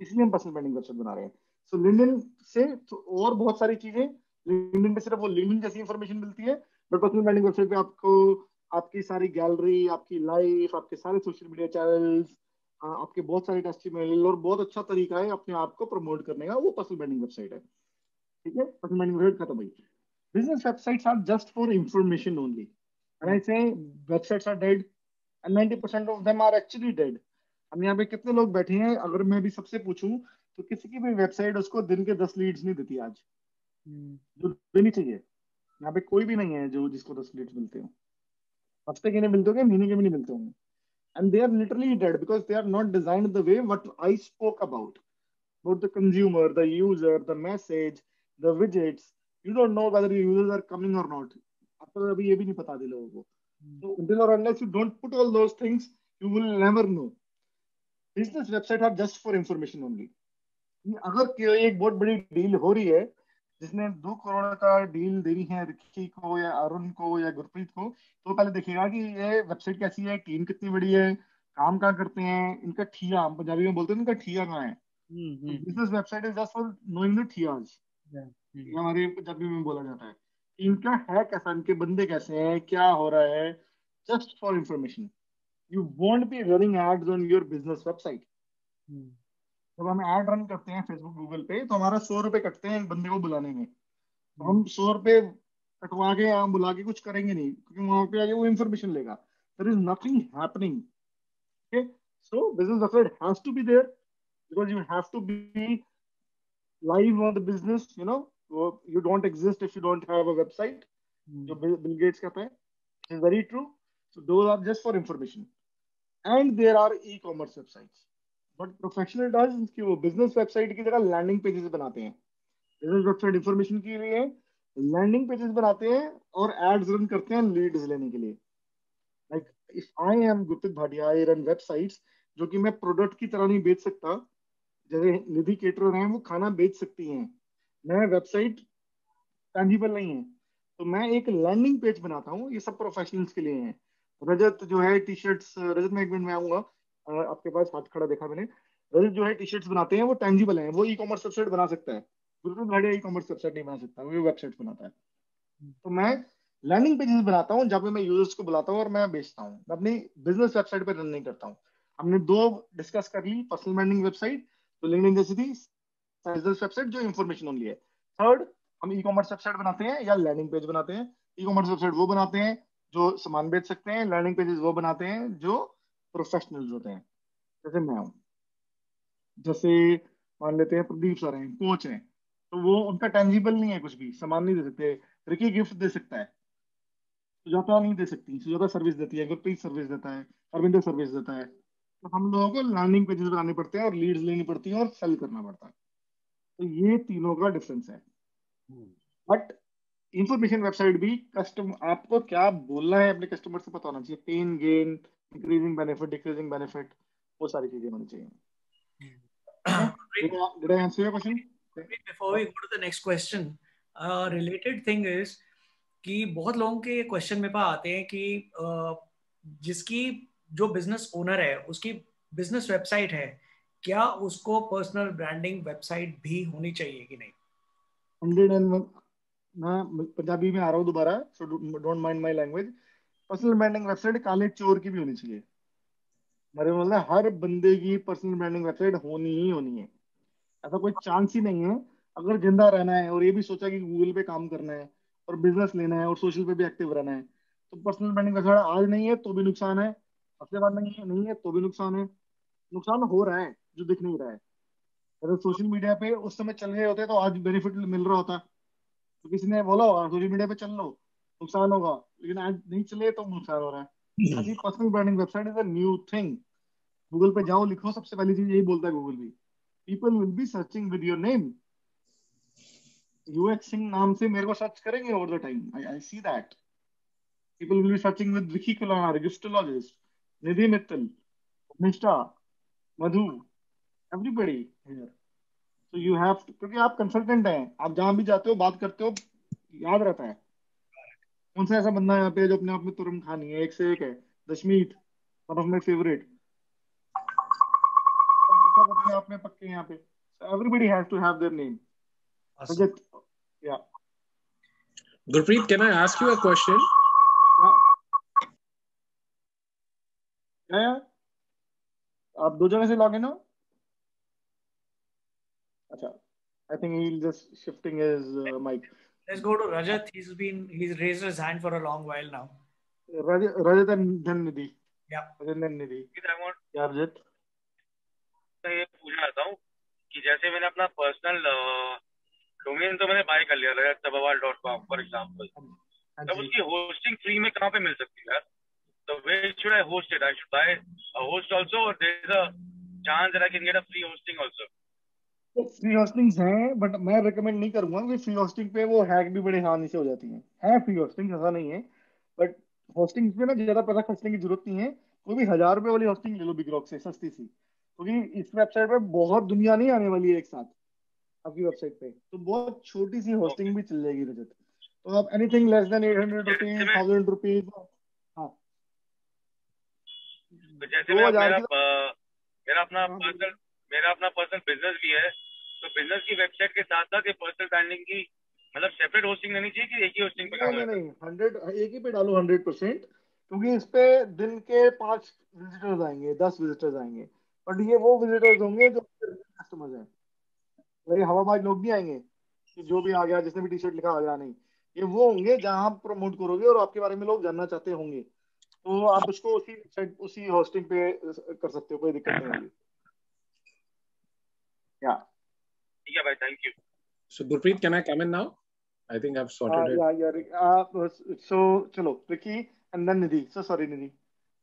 इसलिए हम पर्सनल ब्रांडिंग वेबसाइट बना रहे हैं. सो लिंक्डइन से तो और बहुत सारी चीजें, लिंक्डइन पे सिर्फ वो लिंक्डइन जैसी इंफॉर्मेशन मिलती है, बट पर्सनल ब्रांडिंग वेबसाइट पे आपको आपकी सारी गैलरी, आपकी लाइफ, आपके सारे सोशल मीडिया चैनल्स, आपके बहुत सारे टेस्टिमोनियल और बहुत अच्छा तरीका है अपने आप को प्रमोट करने का. वो पर्सनल ब्रांडिंग वेबसाइट है. ठीक है, पर्सनल ब्रांडिंग वेबसाइट खत्म हुई. Business websites are just for information only. And I say websites are dead and 90% of them are actually dead. हम यहाँ पे कितने लोग बैठे हैं, अगर मैं भी सबसे पूछूं तो किसी की भी वेबसाइट उसको दिन के 10 लीड्स नहीं देती आज, जो देनी चाहिए. यहाँ पे कोई भी नहीं है जो जिसको 10 लीड्स मिलते हो. हफ्ते के नहीं मिलते होंगे, महीने के भी नहीं मिलते होंगे. And they are literally dead because they are not designed the way what I spoke about the consumer, the user, the message, the widgets. You don't know whether your users are coming or not. आपको अभी ये भी नहीं पता लोगों को. So until or unless you don't put all those things, you will never know. Business websites are just for information only. अगर एक बहुत बड़ी डील हो रही है जिसने 2 करोड़ का डील देनी है रिकी को या अरुण को या गुरप्रीत को, तो पहले देखेगा कि ये वेबसाइट कैसी है, टीम कितनी बड़ी है, काम कहाँ करते हैं, इनका ठिया, पंजाबी में बोलते हैं इनका ठिया कहाँ है. Business website is just for knowing the ठियाज. हमारे पंजाबी में बोला जाता है इनका है कैसा, इनके बंदे कैसे हैं, क्या हो रहा है, just for information. You won't be running ads on your business website. जब हम ऐड रन करते हैं फेसबुक गूगल पे तो हमारा 100 रुपए कटते हैं एक बंदे को बुलाने में. तो हम 100 रुपए कटवा के हम बुला के कुछ करेंगे नहीं, क्योंकि वहां पे आगे वो इंफॉर्मेशन लेगा. There is nothing happening. Okay, so business website has to be there because you have to be live on the business. You know, you don't exist if you don't have a website, जो Bill Gates कहते हैं. It is very true. So those are just for information. And there are e commerce websites. But professional does कि वो business website की जगह landing pages बनाते हैं. Business website information के लिए लैंडिंग पेजेस बनाते हैं और एड्स रन करते हैं लीड्स लेने के लिए. Like if I am Gurpreet Bhatia, I run websites जो कि मैं प्रोडक्ट की तरह नहीं बेच सकता. जैसे निधि केटरर हैं वो खाना बेच सकती हैं, मैं वेबसाइट टैंजिबल नहीं है. तो मैं एक लैंडिंग पेज बनाता हूँ, ये सब प्रोफेशनल्स के लिए है। रजत जो है टी शर्ट्स, रजत में एक मिनट में आऊंगा, आपके पास हाथ खड़ा देखा मैंने। रजत जो है टी शर्ट्स बनाते हैं, वो टेंजिबल है, वो ई कॉमर्स वेबसाइट बना सकता है। Gurpreet Bhatia e commerce website नहीं बना सकता, वो वेबसाइट बनाता है। तो मैं लैंडिंग पेजेस बनाता हूँ जहाँ पे मैं यूजर्स को बुलाता हूँ और मैं बेचता हूँ। मैं अपनी बिजनेस वेबसाइट पर रन नहीं करता हूँ। हमने 2 डिस्कस कर ली, पर्सनल ब्रांडिंग वेबसाइट तो लिंक्डइन जैसी थी, बिजनेस वेबसाइट जो इन्फॉर्मेशन ओनली है। थर्ड, हम ई कॉमर्स वेबसाइट बनाते हैं या लैंडिंग पेज बनाते हैं। ई कॉमर्स वेबसाइट वो बनाते हैं जो सामान बेच सकते हैं, लैंडिंग पेजेस वो बनाते हैं जो प्रोफेशनल्स होते हैं, जैसे मैं हूँ। जैसे मान लेते हैं प्रदीप सर हैं, कोच हैं, तो वो उनका टेंजिबल नहीं है, कुछ भी सामान नहीं दे सकते। रिकी गिफ्ट दे सकता है, सुजाता नहीं दे सकती, सुजाता सर्विस देती है, गुरप्रीत सर्विस देता है, अरविंदर सर्विस देता है। तो हम लोगों को लैंडिंग पेजेस बनाने पड़ते हैं और लीड्स लेनी पड़ती है और सेल करना पड़ता है। तो ये तीनों का डिफरेंस है। बट इंफॉर्मेशन वेबसाइट भी कस्टम, आपको क्या बोलना है अपने कस्टमर से पता होना चाहिए। Pain gain, increasing benefit, decreasing benefit, वो सारी चीजें होनी चाहिए। Did I answer your question? Before we go to the next question, related thing is कि बहुत लोगों के ये क्वेश्चन मेरे पास आते हैं कि जिसकी जो बिजनेस ओनर है उसकी बिजनेस वेबसाइट है, क्या उसको पर्सनल ब्रांडिंग वेबसाइट भी होनी चाहिए कि नहीं? 101, मैं पंजाबी में आ रहा हूँ दोबारा, so don't mind my language. Personal branding website काले चोर की भी होनी चाहिए। मेरे मतलब हर बंदे की पर्सनल ब्रांडिंग वेबसाइट होनी ही होनी है, ऐसा कोई चांस ही नहीं है। अगर जिंदा रहना है और ये भी सोचा कि गूगल पे काम करना है और बिजनेस लेना है और सोशल पे भी एक्टिव रहना है, तो पर्सनल ब्रांडिंग वेबसाइट आज नहीं है तो भी नुकसान है, हफ्ते बाद नहीं है तो भी नुकसान है। नुकसान हो रहा है जो दिख नहीं रहा है। अगर सोशल मीडिया पे उस समय चल रहे होते तो आज बेनिफिट मिल रहा होता, तो किसी ने बोला होगा सोशल मीडिया पे चल लो नुकसान होगा, लेकिन आज नहीं चले तो नुकसान हो रहा है। ऐसी personal branding website is a new thing. Google पे जाओ, लिखो, सबसे पहली चीज यही बोलता है गूगल भी, people will be searching with your name. UX Singh नाम से मेरे को सर्च करेंगे over the time. I see that people will be searching with Vicky Kulana, giftologist, Nidhi Mittal, Nishtha, Madhu, everybody here. तो यू हैव, क्योंकि आप कंसल्टेंट हैं, आप जहां भी जाते हो बात करते हो, याद रहता है। कौन सा ऐसा बंदा है यहाँ पे जो अपने आप में तुरम खानी है, एक से एक है। Dashmeet, one of my favourite, सब अपने आप में पक्के हैं यहाँ पे। Everybody has to have their name. Rajat, yeah. Gurpreet, can I ask you a question? Yeah. आप 2 जगह से लॉग इन हो? अच्छा, I think he'll just shifting his mic. Let's go to Rajat. He's raised his hand for a long while now. Rajat and then Nidhi. Yeah. Rajat and then Nidhi. Yeah, Rajat. मैं ये पूछना चाहता हूँ कि जैसे मैंने अपना personal domain तो मैंने बाय कर लिया, rajatsabarwal.com फॉर एग्जांपल, तब उसकी होस्टिंग फ्री में कहाँ पे मिल सकती है? तो where should I host it? I should buy a host also, or there is a chance that I can get a free hosting also? तो फ्री होस्टिंग्स हैं, बट मैं रिकमेंड नहीं करूंगा कि फ्री होस्टिंग पे वो हैक भी बड़े आसानी से हो जाती है फ्री होस्टिंग, ऐसा नहीं है। बट होस्टिंग पे ना ज्यादा पैसा खर्चने की जरूरत नहीं है। कोई भी 1000 रुपए वाली होस्टिंग ले लो बिगरॉक से, सस्ती सी, क्योंकि इस वेबसाइट पे बहुत दुनिया नहीं आने वाली है एक साथ आपकी वेबसाइट पे, तो बहुत छोटी सी होस्टिंग भी चल जाएगी रजत। तो आप anything less than 800 rupees, 1000 rupees. हाँ, तो जैसे मेरा अपना पर्सनल बिजनेस भी है, तो बिजनेस की वेबसाइट के साथ साथ ये पर्सनल ब्रांडिंग की मतलब सेपरेट होस्टिंग नहीं चाहिए कि एक ही होस्टिंग पे काम है? नहीं, 100 एक ही पे डालो 100%, क्योंकि इस पे दिन के 5 विजिटर्स आएंगे, 10 विजिटर्स आएंगे, बट ये वो विजिटर्स होंगे जो कस्टमर्स हैं। वही हवाबाज लोग नहीं आएंगे कि जो भी आ गया, जिसने भी टी शर्ट लिखा आ गया, नहीं, ये वो होंगे जहां आप प्रमोट करोगे और आपके बारे में लोग जानना चाहते होंगे, तो आप उसको उसी होस्टिंग पे कर सकते हो, कोई दिक्कत नहीं होगी। या ठीक है भाई, thank you. So Gurpreet, can I come in now? I think I've sorted it. Yeah. So chalo, Ricky and then Nidhi. So sorry, Nidhi.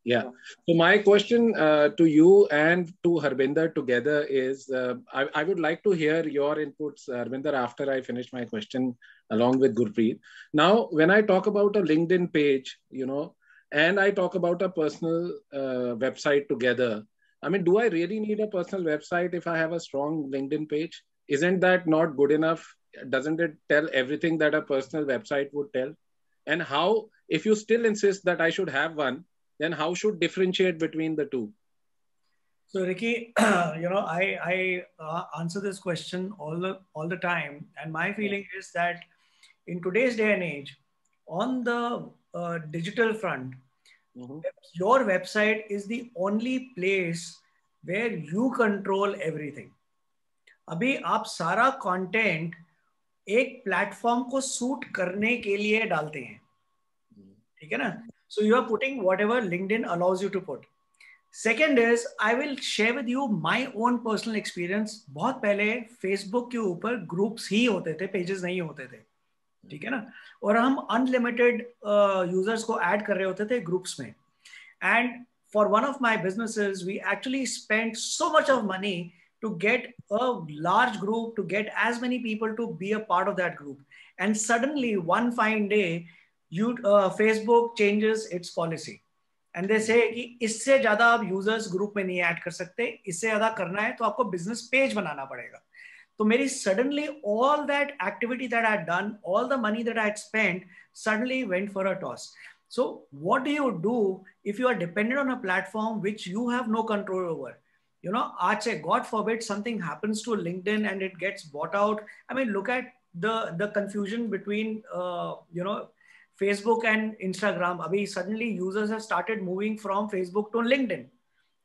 Yeah. So my question to you and to Harbinder together is, I would like to hear your inputs, Harbinder, after I finish my question along with Gurpreet. Now, when I talk about a LinkedIn page, and I talk about a personal website together, I mean, do I really need a personal website if I have a strong LinkedIn page? Isn't that not good enough? Doesn't it tell everything that a personal website would tell? And how, if you still insist that I should have one, then how should differentiate between the two? So Ricky, I answer this question all the time, and my feeling is that in today's day and age, on the digital front, your website is the only place where you control everything. अभी आप सारा content एक platform को suit करने के लिए डालते हैं, ठीक है ना? So you are putting whatever LinkedIn allows you to put. Second is, I will share with you my own personal experience. बहुत पहले Facebook के ऊपर groups ही होते थे, pages नहीं होते थे, ठीक है ना? और हम unlimited users को add कर रहे होते थे groups में. And for one of my businesses, we actually spent so much of money to get a large group, to get as many people to be a part of that group. And suddenly, one fine day, Facebook changes its policy. And they say कि इससे ज़्यादा आप users group में नहीं add कर सकते, इससे ज़्यादा करना है तो आपको business page बनाना पड़ेगा. तो मेरी suddenly all that activity that I had done, all the money that I had spent, suddenly went for a toss. So what do you do if you are dependent on a platform which you have no control over? You know, आज से God forbid something happens to LinkedIn and it gets bought out. I mean, look at the confusion between Facebook and Instagram. अभी suddenly users have started moving from Facebook to LinkedIn.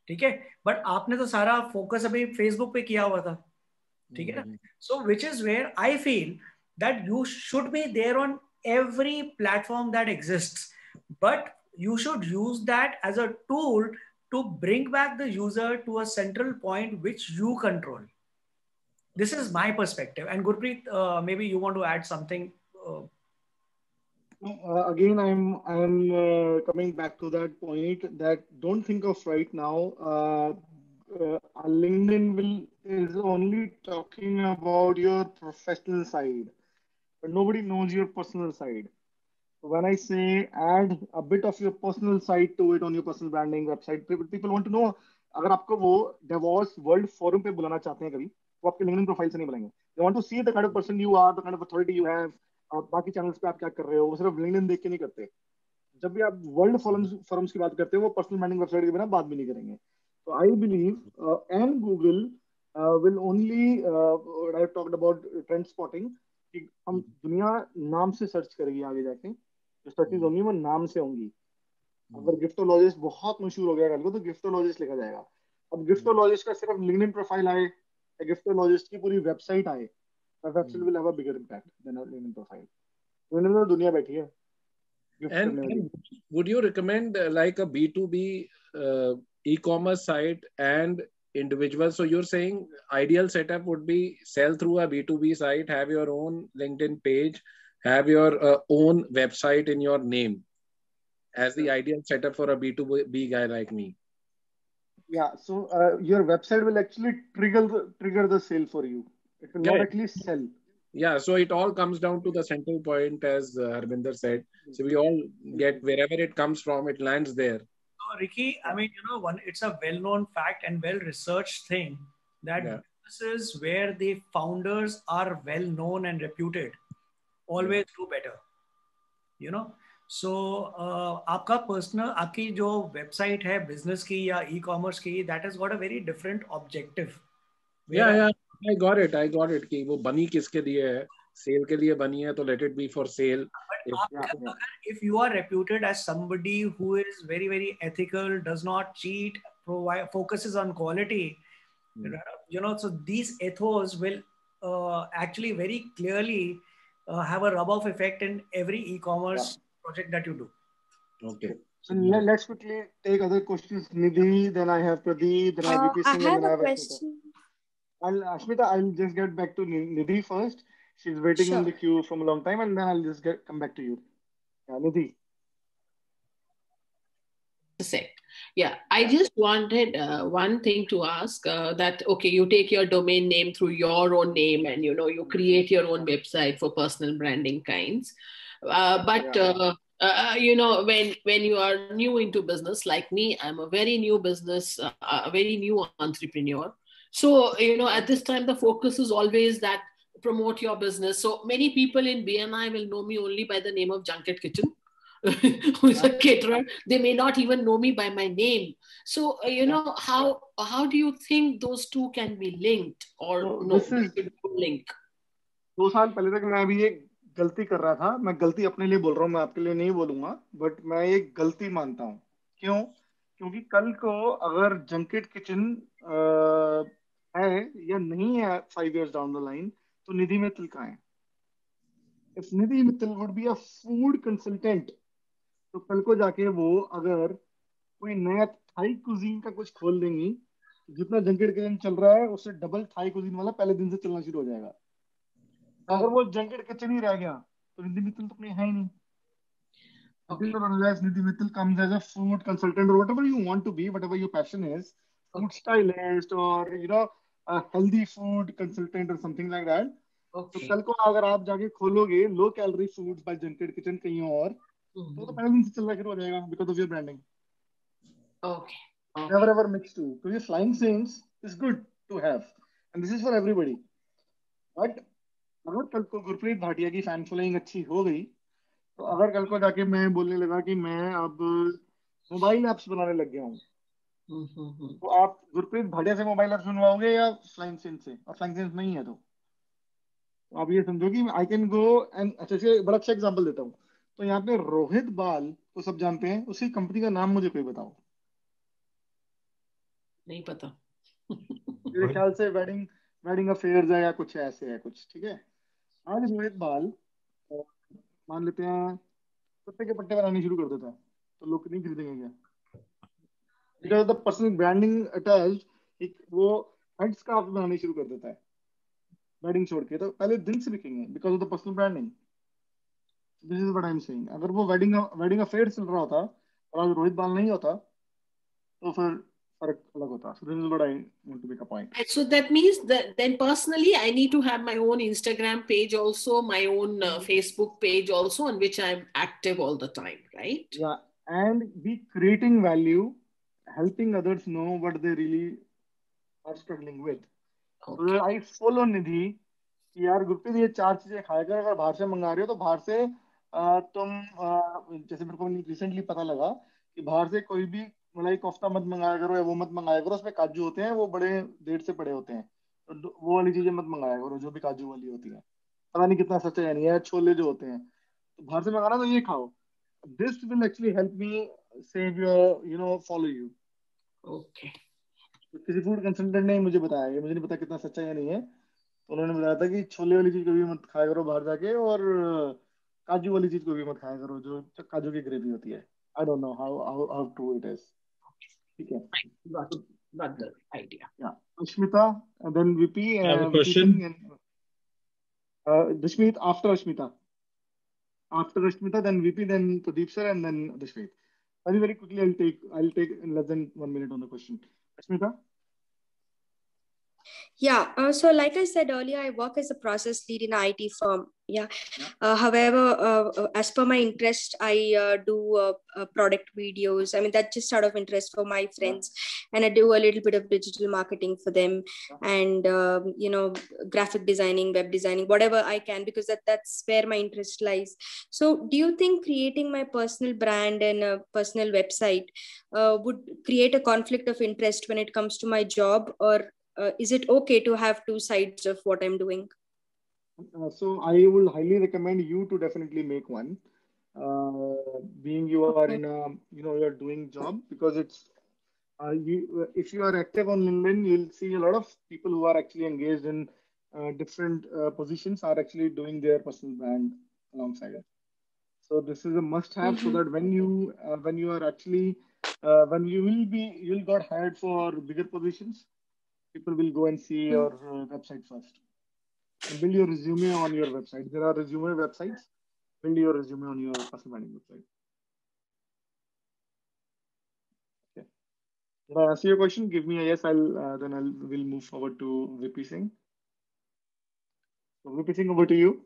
ठीक है? But आपने तो सारा focus अभी Facebook पे किया हुआ था. ठीक है ना? So which is where I feel that you should be there on every platform that exists, but you should use that as a tool to bring back the user to a central point which you control. This is my perspective. And Gurpreet, maybe you want to add something. Again, I'm coming back to that point that don't think of right now. LinkedIn is only talking about your professional side, but nobody knows your personal side. When I say add a bit of your personal side to it on your personal branding website, people want to know. अगर आपको वो Davos World Forum पे बुलाना चाहते हैं कभी, वो आपके LinkedIn profile से नहीं बुलाएंगे. They want to see the kind of person you are, the kind of authority you have. और बाकी चैनल्स पे आप क्या कर रहे हो, वो सिर्फ LinkedIn देख के नहीं करते. जब भी आप वर्ल्ड फोरम्स की बात करते हो, वो पर्सनल ब्रांडिंग वेबसाइट के बिना बात भी नहीं करेंगे. So I believe and Google will only what I talked about trend spotting कि हम दुनिया नाम से सर्च करेगी आगे जाके. जो सर्चेज होंगी वो नाम से होंगी. अगर गिफ्टोलॉजिस्ट बहुत मशहूर हो गया कल को तो गिफ्टोलॉजिस्ट लिखा जाएगा. अब गिफ्टोलॉजिस्ट का सिर्फ LinkedIn प्रोफाइल आए या गिफ्टोलॉजिस्ट की पूरी वेबसाइट आए, that website will have a bigger impact than a LinkedIn profile. LinkedIn दुनिया बैठी है. And would you recommend like a B2B e-commerce site and individual? So you're saying ideal setup would be sell through a B2B site, have your own LinkedIn page, have your own website in your name as the ideal setup for a B2B guy like me. Yeah, so your website will actually trigger the sale for you. It will not actually sell. Yeah, so it all comes down to the central point, as Harbinder said. So we all get wherever it comes from, it lands there. So Ricky, I mean, it's a well-known fact and well-researched thing that businesses where the founders are well-known and reputed always do better. So आपका personal, आपकी जो website है business की या e-commerce की, that has got a very different objective. Yeah. I got it. कि वो बनी किसके लिए है? Sale के लिए बनी है तो let it be for sale. If you are reputed as somebody who is very, very ethical, does not cheat, focuses on quality, so these ethos will actually very clearly have a rub-off effect in every e-commerce project that you do. Okay. So let's quickly take other questions. Nidhi, then I have Pradeep, then I have VP Singh, I have and then I have a question. Ashmita, I'll just get back to Nidhi first. She's waiting in the queue from a long time, and then I'll just come back to you. Yeah, Nidhi. Yeah, I just wanted one thing to ask that, okay, you take your domain name through your own name and, you create your own website for personal branding kinds. But when you are new into business like me, I'm a very new business, a very new entrepreneur. So, at this time, the focus is always that promote your business. So many people in BNI will know me only by the name of Junket Kitchen, who's a caterer. They may not even know me by my name. So, how do you think those two can be linked, or no, link? 2 साल पहले तक मैं अभी एक गलती कर रहा था. मैं गलती अपने लिए बोल रहा हूँ, मैं आपके लिए नहीं बोलूंगा, बट मैं एक गलती मानता हूँ. क्यों? क्योंकि कल को अगर जंकेट किचन है या नहीं है 5 years down the line, तो निधि मित्तल कहाँ है? If Nidhi Mittal would be a food consultant, तो कल को जाके वो अगर कोई नया थाई कुजीन का कुछ खोल देंगी, जितना जंकेट किचन चल रहा है उससे डबल थाई कुजीन वाला पहले दिन से चलना शुरू हो जाएगा. अगर वो जंकेट किचन ही रह गया तो निधि मित्तल तो अपनी है ही नहीं. Until or unless Nidhi Mittal comes as a food consultant or whatever you want to be, whatever your passion is, food stylist or a healthy food consultant or something like that. तो कल को अगर आप जाके खोलोगे low calorie foods by junket kitchen कहीं और, तो पहले दिन से चलना शुरू हो जाएगा because of your branding. Okay. Never ever mix two. Because flying saints is good to have, and this is for everybody. But अगर कल को गुरप्रीत भाटिया की फैन फॉलोइंग अच्छी हो गई, तो अगर कल को जाके मैं बोलने लगा कि मैं अब मोबाइल ऐप्स बनाने लग गया हूँ, तो आप गुरप्रीत भाटिया से मोबाइल ऐप्स बनवाओगे या फ्लाइंग सेंस से? और फ्लाइंग सेंस नहीं है तो आप ये समझो कि आई कैन गो एंड. अच्छा, से बड़ा अच्छा एग्जांपल देता हूँ. तो यहाँ पे रोहित बाल को सब जानते हैं, उसकी कंपनी का नाम मुझे कोई बताओ. नहीं पता. मेरे ख्याल से वेडिंग अफेयर्स है या कुछ ऐसे है कुछ. ठीक है, आज रोहित बाल मान लेते हैं कुत्ते के पट्टे बनाने शुरू कर देता है, तो लोग नहीं खरीदेंगे क्या? Because the personal branding attached, वो हेड स्कार्फ बनाने शुरू कर देता है वेडिंग छोड़ के, तो पहले दिन से बिकेंगे because of the personal branding. This is what I am saying. अगर वो वेडिंग अफेयर चल रहा होता और आज रोहित बाल नहीं होता, तो फिर फर्क अलग होता. So this is what I want to make a point. So that means that then personally I need to have my own Instagram page also, my own Facebook page also, on which I'm active all the time, right? Yeah, and be creating value, helping others know what they really are struggling with. Okay. So I follow Nidhi कि यार गुरप्रीत ये 4 चीजें खाया कर, अगर बाहर से मंगा रहे हो तो बाहर से तुम जैसे मेरे को रिसेंटली पता लगा कि बाहर से कोई भी मलाई कोफ्ता मत मंगाया करो या वो मत मंगाया करो, उसमें काजू होते हैं, वो बड़े देर से पड़े होते हैं, तो वो वाली चीजें मत मंगाया करो जो भी काजू वाली होती है. पता नहीं कितना सच है नहीं है. छोले जो होते हैं तो बाहर से मंगाना, तो ये खाओ. This will actually help me save your follow you. Okay. किसी फूड कंसल्टेंट ने मुझे बताया, ये मुझे नहीं पता कितना सच्चा है या नहीं है, तो उन्होंने बताया था कि छोले वाली चीज कभी मत खाया करो बाहर जाके, और काजू वाली चीज को भी मत खाया करो जो काजू की ग्रेवी होती है. I don't know how true it is. ठीक है, got the idea. Yeah, Ashmita, and then VP. I have a question. Dashmeet after Ashmita. After Ashmita, then VP, then Pradeep sir, and then Dashmeet. Very quickly, I'll take less than 1 minute on the question. Ashmita. Yeah, so like I said earlier, I work as a process lead in an IT firm. Yeah. However, as per my interest, I do product videos. I mean, that's just out of interest for my friends. And I do a little bit of digital marketing for them, and, graphic designing, web designing, whatever I can, because that's where my interest lies. So do you think creating my personal brand and a personal website would create a conflict of interest when it comes to my job, or is it okay to have two sides of what I'm doing? So I will highly recommend you to definitely make one, being you are in a, you're doing job, because it's, if you are active on LinkedIn, you'll see a lot of people who are actually engaged in different positions are actually doing their personal brand alongside it. So this is a must have, so that when you are actually, when you'll got hired for bigger positions, people will go and see your website first. And build your resume on your website. There are resume websites. Build your resume on your personal branding website. Okay. Did I answer your question? Give me a yes. We'll move forward to VP Singh. So VP Singh, over to you.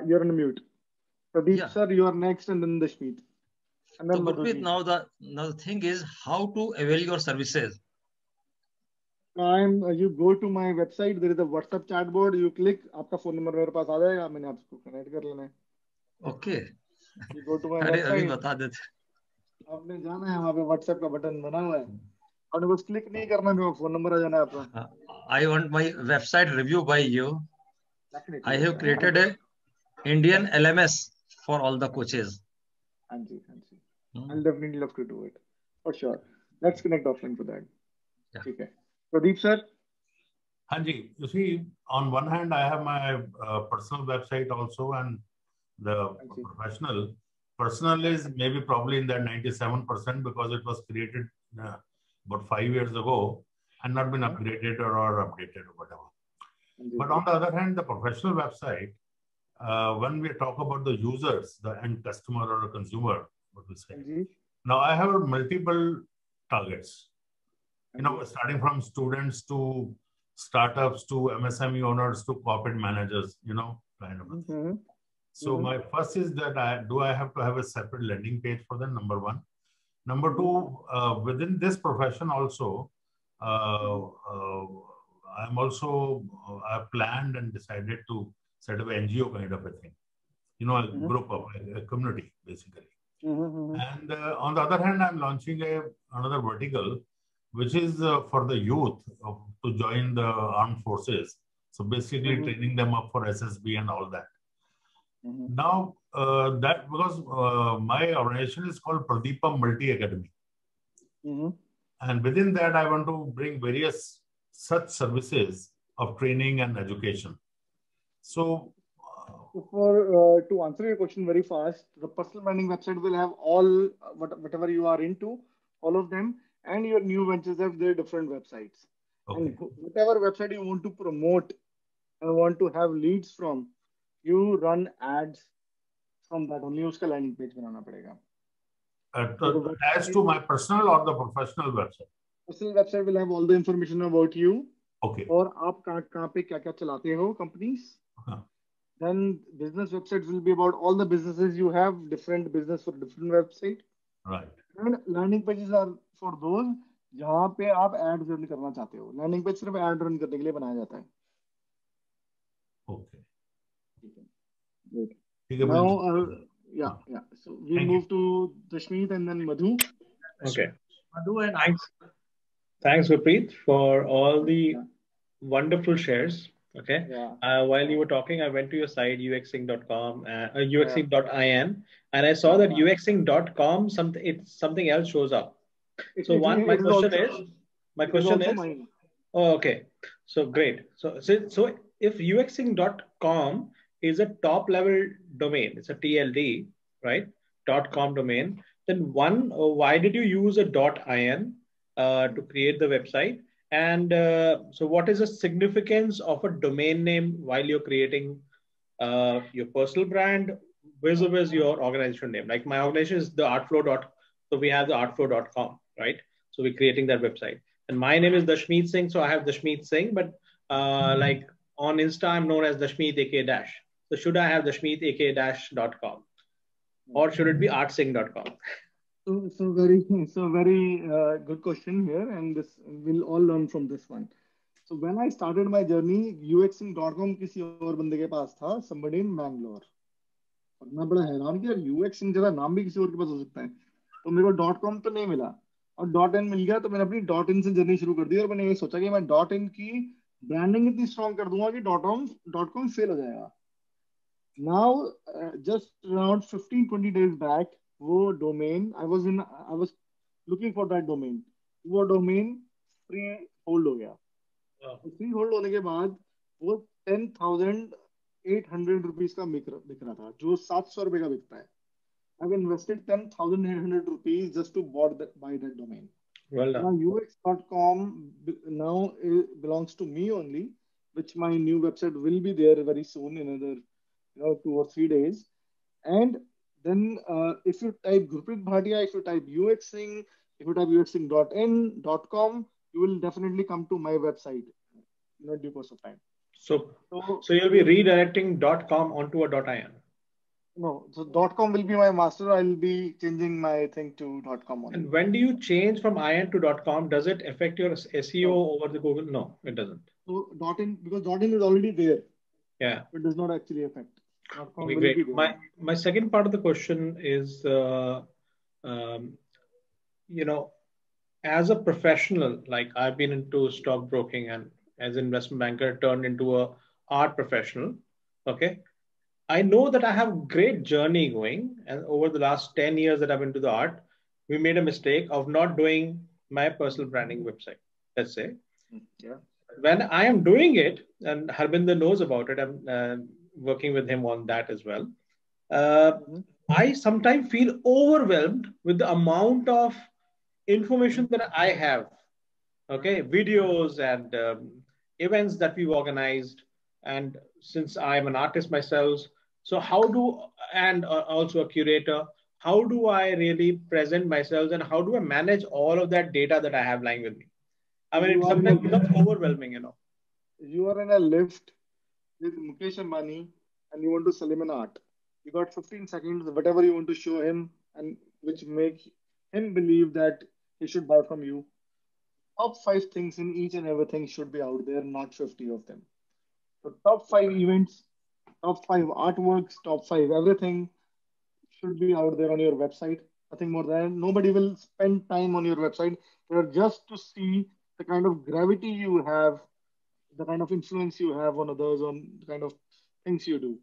You're on mute. Pradeep sir, you are next, and then Dashmeet. And then so, Gurpreet, now the thing is how to avail your services. time you go to my website, there is a WhatsApp chat board. You click, आपका phone number मेरे पास आ जाएगा. मैंने आपको connect कर लेना है. Okay. You go to my अरे अभी website. बता देते. आपने जाना है वहाँ पे WhatsApp का बटन बना हुआ है. आपने बस क्लिक नहीं करना है, phone number आ जाना है आपका. I want my website review by you. I have created a Indian LMS for all the coaches. Anji. I'll definitely love to do it for sure. Let's connect offline for that. Yeah. Okay. Pradeep sir. Hanji, you see, on one hand, I have my personal website also, and the professional. Personal is maybe probably in that 97% because it was created about 5 years ago and not been upgraded or updated or whatever. But on the other hand, the professional website, when we talk about the users, the end customer or a consumer, what we say. Now I have multiple targets, you know, starting from students to startups to MSME owners to corporate managers, you know, kind of a thing. So my first is that I have to have a separate landing page for them, number one. Number two, within this profession also, I've planned and decided to set up an NGO kind of a thing, you know, a group of a community basically. And on the other hand, I'm launching another vertical, which is for the youth to join the armed forces. So basically training them up for SSB and all that. Now, that because my organization is called Pradeepa Multi Academy. And within that, I want to bring various such services of training and education. So, to answer your question very fast, the personal branding website will have all whatever you are into, all of them, and your new ventures have their different websites. And whatever website you want to promote and want to have leads from, you run ads from that only. Uska landing page banana padega. Attached to my personal or the professional website? Personal website will have all the information about you. Okay. और आप कहाँ पे क्या चलाते हो companies. Then business websites will be about all the businesses you have, different business for different website. Right. And landing pages are for those जहाँ पे आप ad run करना चाहते हो. Landing page सिर्फ ad run करने के लिए बनाया जाता है. Okay. Great. Now, yeah. So we move to Dashmeet and then Madhu. Okay. Madhu and Thanks, Gurpreet, for all the wonderful shares. Okay. While you were talking, I went to your site uxsync.com, uxsync.in, and I saw that uxsync.com something else shows up. So my question is, oh, okay. So great. So if uxsync.com is a top level domain, it's a TLD, right? .com domain. Then why did you use a .in to create the website? And so what is the significance of a domain name while you're creating your personal brand versus your organization name? Like my organization is the Artflow. So we have the artflow.com, right? So we're creating that website. And my name is Dashmeet Singh. So I have Dashmeet Singh, but like on Insta, I'm known as Dashmeet AK-. So should I have Dashmeet AK-.com or should it be artsync.com? So very good question here, and this we'll all learn from this one. So when I started my journey, uxsync.com किसी और बंदे के पास था, somebody in Bangalore. और मैं बड़ा हैरान कि यार uxsync जरा नाम भी किसी और के पास हो सकता है. तो मेरे को .com तो नहीं मिला और .in मिल गया, तो मैंने अपनी .in से जर्नी शुरू कर दी और मैंने ये सोचा कि मैं .in की ब्रांडिंग इतनी स्ट्रॉन्ग कर दूंगा कि .com फेल हो जाएगा. Now, just around 15-20 days back, वो domain, I was looking for that domain. वो domain free hold हो गया. Free hold होने के बाद वो 10,800 rupees का बिक रहा था, जो 700 रुपए का बिकता है. I've invested 10,800 rupees just to buy that domain. Well done. Now ux.com now belongs to me only, which my new website will be there very soon in another 2 or 3 days. And then if you type Gurpreet Bhatia, if you type uxsync, if you type uxsync.in, .com, you will definitely come to my website due course of time. So you'll be redirecting .com onto a .in. No, so .com will be my master. I'll be changing my thing to .com only. And when do you change from IN to .com? Does it affect your SEO over the Google? No, it doesn't. So .in, because .in is already there. Yeah. It does not actually affect. .com Okay, will great. be there. My second part of the question is, as a professional, like I've been into stockbroking and as an investment banker turned into a art professional. Okay. I know that I have great journey going, and over the last 10 years that I've been into the art, we made a mistake of not doing my personal branding website, let's say. Yeah. When I am doing it, and Harbinder knows about it, I'm working with him on that as well. I sometimes feel overwhelmed with the amount of information that I have. Okay, videos and events that we've organized. And since I'm an artist myself, so also a curator, how do I really present myself and how do I manage all of that data that I have lying with me? I mean, it sometimes becomes overwhelming, You are in a lift with Mukesh Ambani and you want to sell him an art. You got 15 seconds, whatever you want to show him, and which make him believe that he should buy from you. Top 5 things in each and everything should be out there, not 50 of them. So top 5 events, top 5 artworks, top 5 everything should be out there on your website. Nothing more than nobody will spend time on your website just to see the kind of gravity you have, the kind of influence you have on others, on the kind of things you do.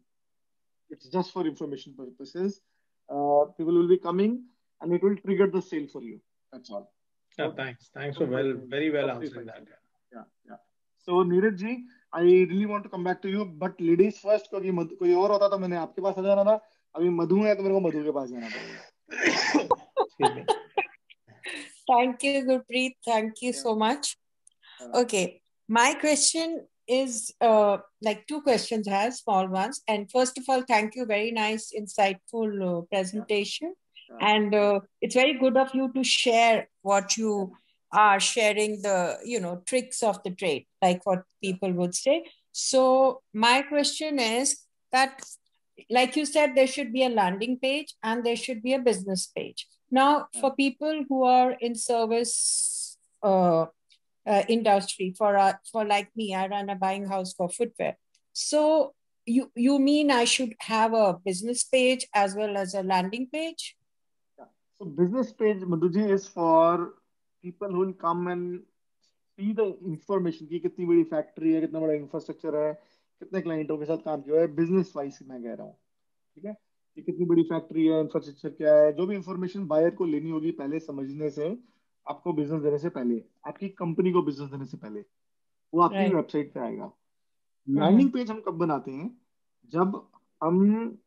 It's just for information purposes. People will be coming and it will trigger the sale for you. That's all. Oh, thanks. Thanks for very well answering that. Yeah. So Neeraj ji, I really want to come back to you, but ladies first, क्योंकि कोई और होता तो मैंने आपके पास आ जाना था. अभी मधु है तो मेरे को मधु के पास जाना पड़ेगा. Thank you, Gurpreet. Thank you so much. Okay, my question is like 2 questions, has small ones. And first of all, thank you. Very nice, insightful presentation. And it's very good of you to share what you are sharing, the tricks of the trade, like what people would say. So my question is that, like you said, there should be a landing page and there should be a business page. Now, for people who are in service industry, for like me, I run a buying house for footwear. So you mean I should have a business page as well as a landing page? So business page, Madhuji, is for people who will come and see the information कि कितनी बड़ी factory है, कितना बड़ा infrastructure है, कितने क्लाइंटों के साथ काम किया है, बिजनेस वाइज मैं कह रहा हूँ, ठीक है, कि कितनी बड़ी फैक्ट्री है, इंफ्रास्ट्रक्चर क्या है, जो भी इंफॉर्मेशन बायर को लेनी होगी पहले समझने से, आपको बिजनेस देने से पहले, आपकी कंपनी को बिजनेस देने से पहले, वो आपकी वेबसाइट पे आएगा. लैंडिंग पेज हम कब बनाते हैं? जब हम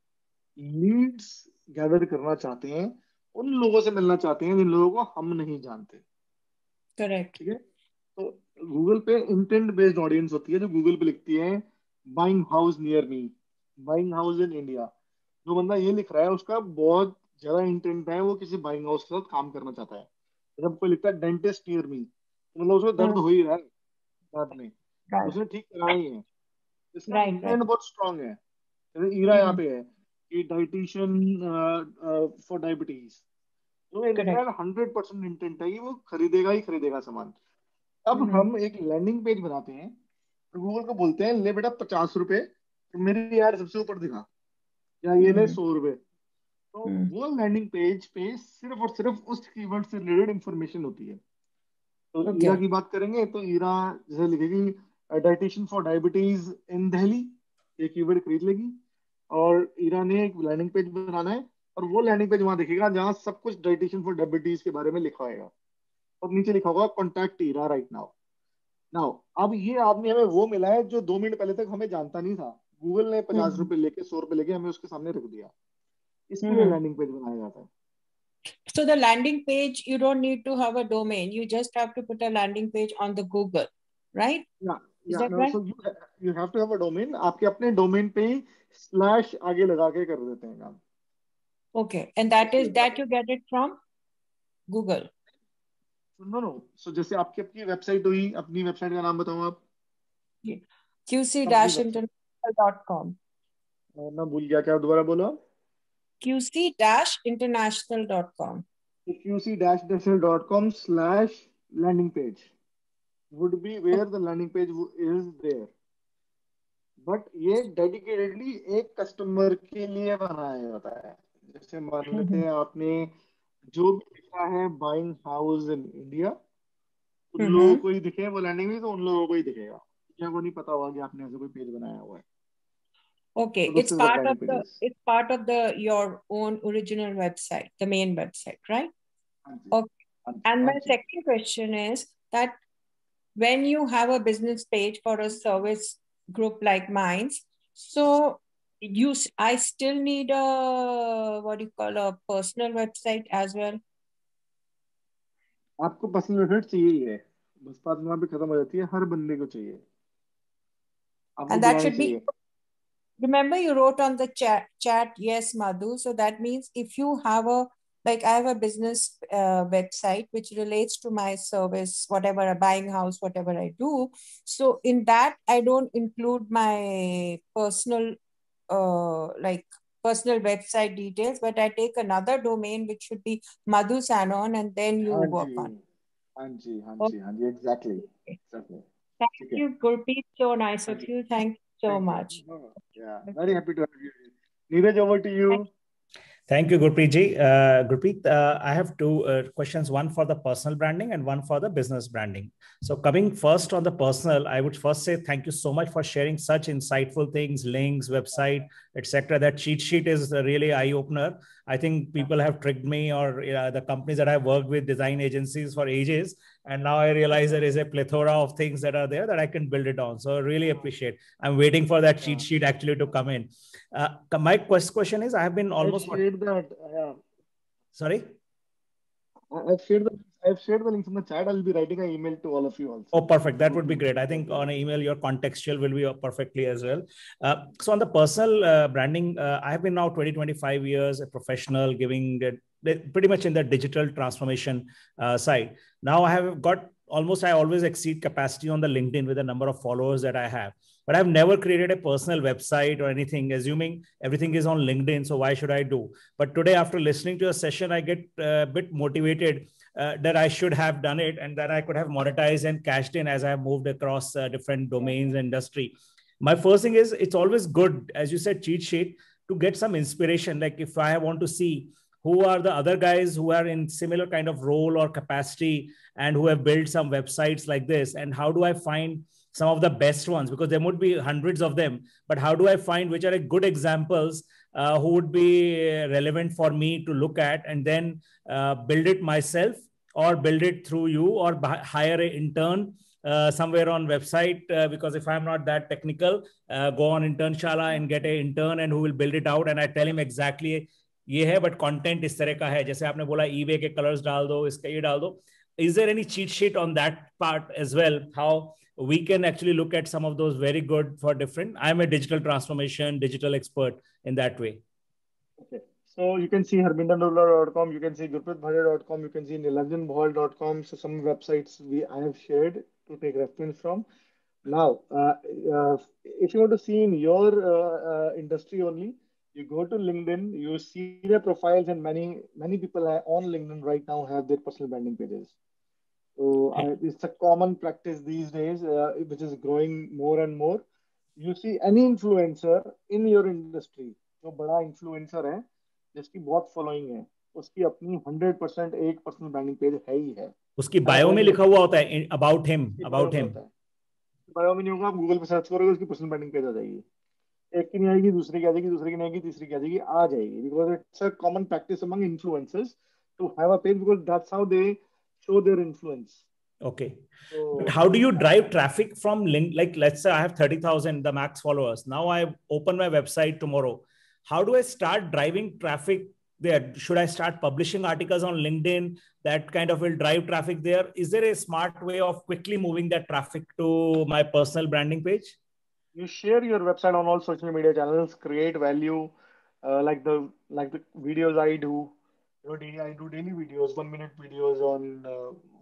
लीड्स गैदर करना चाहते हैं, उन लोगों से मिलना चाहते हैं जिन लोगों को हम नहीं जानते. करेक्ट. ठीक है. तो गूगल पे इंटेंट बेस्ड ऑडियंस होती है जो गूगल पे लिखती है buying house near me, buying house in India. जो बंदा ये लिख रहा है उसका बहुत ज्यादा इंटेंट है, वो किसी बाइंग हाउस के साथ काम करना चाहता है. जब कोई लिखता है डेंटिस्ट नियर मी, तो मतलब उसको दर्द हो ही रहा है दांत में, उसने ठीक कराना ही है. इसका इंटेंट बहुत स्ट्रांग है. जैसे ईरा यहाँ पे है कि डाइटिशियन फॉर डायबिटीज, तो 100% इंटेंट है कि वो खरीदेगा ही खरीदेगा सामान. अब हम एक लैंडिंग पेज बनाते हैं तो गूगल को बोलते हैं ले बेटा 50 रुपए मेरी ऐड सबसे ऊपर दिखा, या ये ले 100 रुपए. तो वो लैंडिंग पेज पे सिर्फ और सिर्फ उस कीवर्ड से रिलेटेड इंफॉर्मेशन होती है. तो ईरा की बात करेंगे तो ईरा जैसे लिखेगी डाइटिशियन फॉर डायबिटीज इन दिल्ली, ये कीवर्ड खरीद लेगी. और ईरा ने एक लैंडिंग पेज बनाना है और वो लैंडिंग पेज वहां दिखेगा जहां सब कुछ डाइटिशियन फॉर डायबिटीज के बारे में लिखा होगा और नीचे लिखा होगा कॉन्टैक्ट ईरा राइट नाउ. अब ये आदमी हमें वो मिला है जो 2 मिनट पहले तक हमें जानता नहीं था. गूगल ने 50 रुपए लेके 100 रुपए लेके हमें उसके सामने रख दिया. इसके लिए लैंडिंग पेज बनाया जाता है. So the landing page, you don't need to have a domain. You just have to put a landing page on the Google, right? Yeah. Is that right? So you have to have a domain. आपके अपने domain पे slash आगे लगा के कर देते हैं काम. Okay, and that you get it from Google. No. So जैसे आपकी अपनी वेबसाइट हुई, अपनी वेबसाइट का नाम बताओ आप. qc-international.com. मैं भूल गया, क्या दोबारा बोलो. qc-international.com. qc-international.com/landing page would be where the landing page is there. But ये डेडिकेटेडली एक कस्टमर के लिए बनाया जाता है. जैसे मान लेते हैं आपने जो भी लिखा है बाइंग हाउस इन इंडिया, उन लोगों को ही दिखे वो लैंडिंग पेज, तो उन लोगों को ही दिखेगा, क्या वो नहीं पता होगा कि आपने ऐसे कोई पेज बनाया हुआ है. Okay, so it's part of your own original website, the main website, right? Okay. And my second question is that when you have a business page for a service group like mine, so I still need a a personal website as well. आपको personal website चाहिए ही है, बस बात वहां पे खत्म हो जाती है, हर बंदे को चाहिए. And that should be, remember you wrote on the chat yes Madhu, so that means if you have I have a business website which relates to my service, whatever, a buying house, whatever I do. So in that, I don't include my personal, personal website details, but I take another domain which should be Madhu Sanon, and then you work on. Hanji, exactly. Thank you, Gurpreet. So nice of you. Thank you so much. Yeah, very happy to have you. Neeraj, over to you. Thank you, Gurpreet ji. Gurpreet, I have two questions, one for the personal branding and one for the business branding. So coming first on the personal, I would first say thank you so much for sharing such insightful things, links, website, etc. That cheat sheet is a really eye-opener. I think people have tricked me, or the companies that I've worked with, design agencies for ages, and now I realize there is a plethora of things that are there that I can build it on. So I really appreciate. I'm waiting for that cheat sheet actually to come in. My question is, I have been almost... Sorry? I've shared the links in the chat. I'll be writing an email to all of you also. Oh, perfect. That would be great. I think on an email, your contextual will be perfectly as well. So on the personal branding, I have been now 25 years a professional, giving pretty much in the digital transformation side. Now I have got I always exceed capacity on the LinkedIn with the number of followers that I have. But I've never created a personal website or anything, assuming everything is on LinkedIn. So why should I do? But today, after listening to a session, I get a bit motivated that I should have done it, and that I could have monetized and cashed in as I have moved across different domains and industry. My first thing is, it's always good, as you said, cheat sheet, to get some inspiration. Like if I want to see who are the other guys who are in similar kind of role or capacity and who have built some websites like this, and how do I find some of the best ones, because there would be hundreds of them, but how do I find which are good examples who would be relevant for me to look at, and then build it myself or build it through you, or hire an intern somewhere on website, because if I'm not that technical, go on Internshala and get an intern and who will build it out, and I tell him exactly ये है, but content इस तरह का है, जैसे आपने बोला eBay के colors डाल दो, इसका ये डाल दो. Is there any cheat sheet on that part as well? How we can actually look at some of those very good for different. I'm a digital transformation, digital expert in that way. Okay. So you can see harbindernovla.com, you can see gurpreetbhatia.com, you can see nilanjanbhal.com. So some websites I have shared to take reference from. Now, if you want to see in your industry only, you go to LinkedIn, you see their profiles, and many people on LinkedIn right now have their personal branding pages. So it's a common practice these days, which is growing more and more. You see any influencer in your industry, जो बड़ा influencer है, जिसकी बहुत following है, उसकी अपनी 100% एक personal branding page है ही है. उसकी bio में लिखा हुआ होता है about him. Bio में नहीं होगा, आप Google पे सर्च करोगे, उसकी personal branding page आ जाएगी. एक की नहीं आएगी, दूसरे की आ जाएगी, दूसरे की नहीं आएगी, तीसरी की आ जाएगी, आ जाएगी. Because it's a common practice among influencers to have a page, because that's how they show their influence. Okay. So, but how do you drive traffic from link? Like, let's say I have 30,000, the max followers. Now I open my website tomorrow. How do I start driving traffic there? Should I start publishing articles on LinkedIn that kind of will drive traffic there? Is there a smart way of quickly moving that traffic to my personal branding page? You share your website on all social media channels, create value, like the videos I do. I do daily videos, 1-minute videos on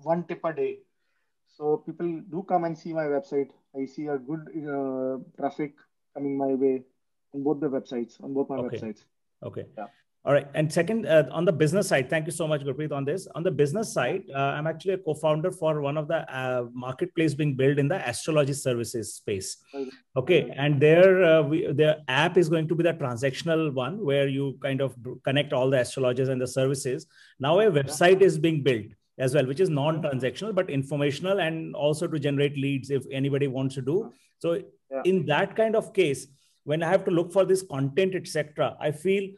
one tip a day. So people do come and see my website. I see a good traffic coming my way on both the websites, on both my websites. Okay. Yeah. All right. And second, on the business side, thank you so much, Gurpreet, on this. On the business side, I'm actually a co-founder for one of the marketplace being built in the astrology services space. Okay. And there, the app is going to be the transactional one where you kind of connect all the astrologers and the services. Now a website is being built as well, which is non-transactional, but informational, and also to generate leads if anybody wants to do. So in that kind of case, when I have to look for this content, etc., I feel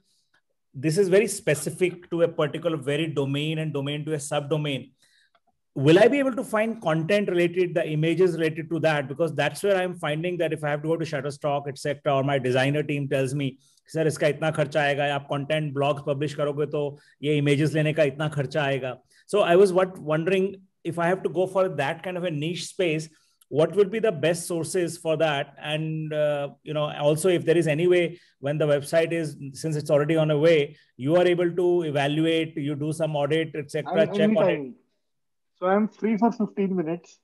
this is very specific to a particular very domain and domain to a subdomain. Will I be able to find content related, the images related to that? Because that's where I'm finding that if I have to go to Shutterstock, etc., or my designer team tells me, sir, iska itna kharcha aayega, aap content blogs publish karoge to ye images lene ka itna kharcha aayega. So I was wondering if I have to go for that kind of a niche space, what would be the best sources for that? And, also if there is any way when the website is, since it's already on a way, you are able to evaluate, you do some audit, etc. check on it. So I'm free for 15 minutes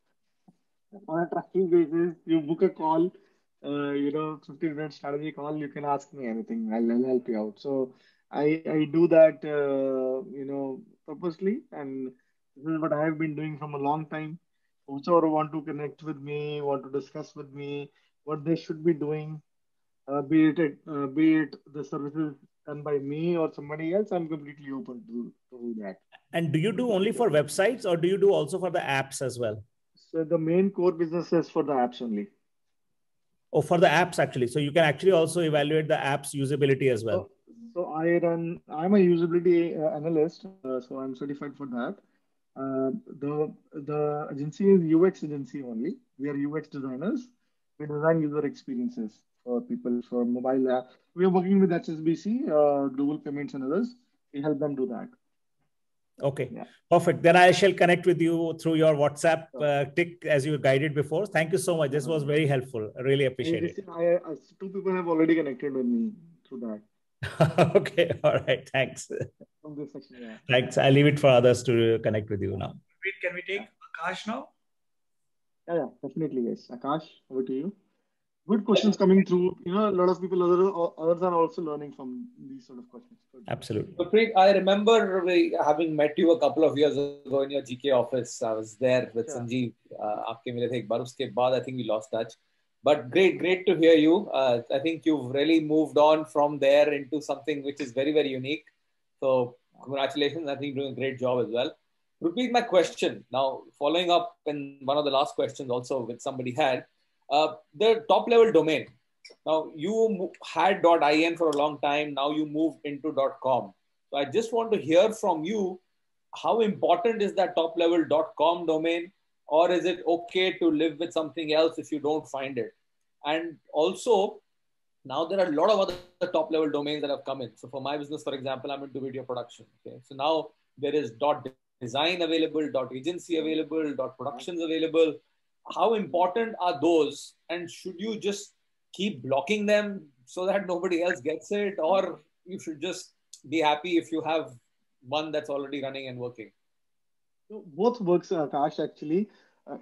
on a tracking basis. You book a call, 15 minute strategy call, you can ask me anything. I'll help you out. So I do that, purposely. And this is what I have been doing from a long time. Whosoever want to connect with me, want to discuss with me what they should be doing, be it the services done by me or somebody else, I'm completely open to do that. And do you do only for websites, or do you do also for the apps as well? So the main core business is for the apps only. Oh, for the apps actually. So you can actually also evaluate the app's usability as well. So I'm a usability analyst, so I'm certified for that. The agency is UX agency only. We are UX designers. We design user experiences for people for mobile app. We are working with HSBC, Global Payments and others. We help them do that. Okay, perfect. Then I shall connect with you through your WhatsApp tick as you guided before. Thank you so much. This was very helpful. I really appreciate it. Two people have already connected with me through that. Okay, all right. Thanks. From this section, Thanks. I'll leave it for others to connect with you now. Can we take Akash now? Yeah, definitely. Yes. Akash, over to you. Good questions coming through. A lot of people, others are also learning from these sort of questions. Absolutely. Gurpreet, I remember having met you a couple of years ago in your GK office. I was there with Sanjeev. Aapke mile the ek baar, uske baad I think we lost touch. But great to hear you. I think you've really moved on from there into something which is very, very unique. So congratulations. I think you're doing a great job as well. Repeat my question. Now, following up in one of the last questions also which somebody had, the top level domain. Now, you had .in for a long time. Now you moved into .com. So I just want to hear from you, how important is that top level .com domain? Or is it okay to live with something else if you don't find it? And also, now there are a lot of other top level domains that have come in. So for my business, for example, I'm into video production. Okay, so now there is .design available, .agency available, .productions available. How important are those? And should you just keep blocking them so that nobody else gets it? Or you should just be happy if you have one that's already running and working? Both works, Akash, actually.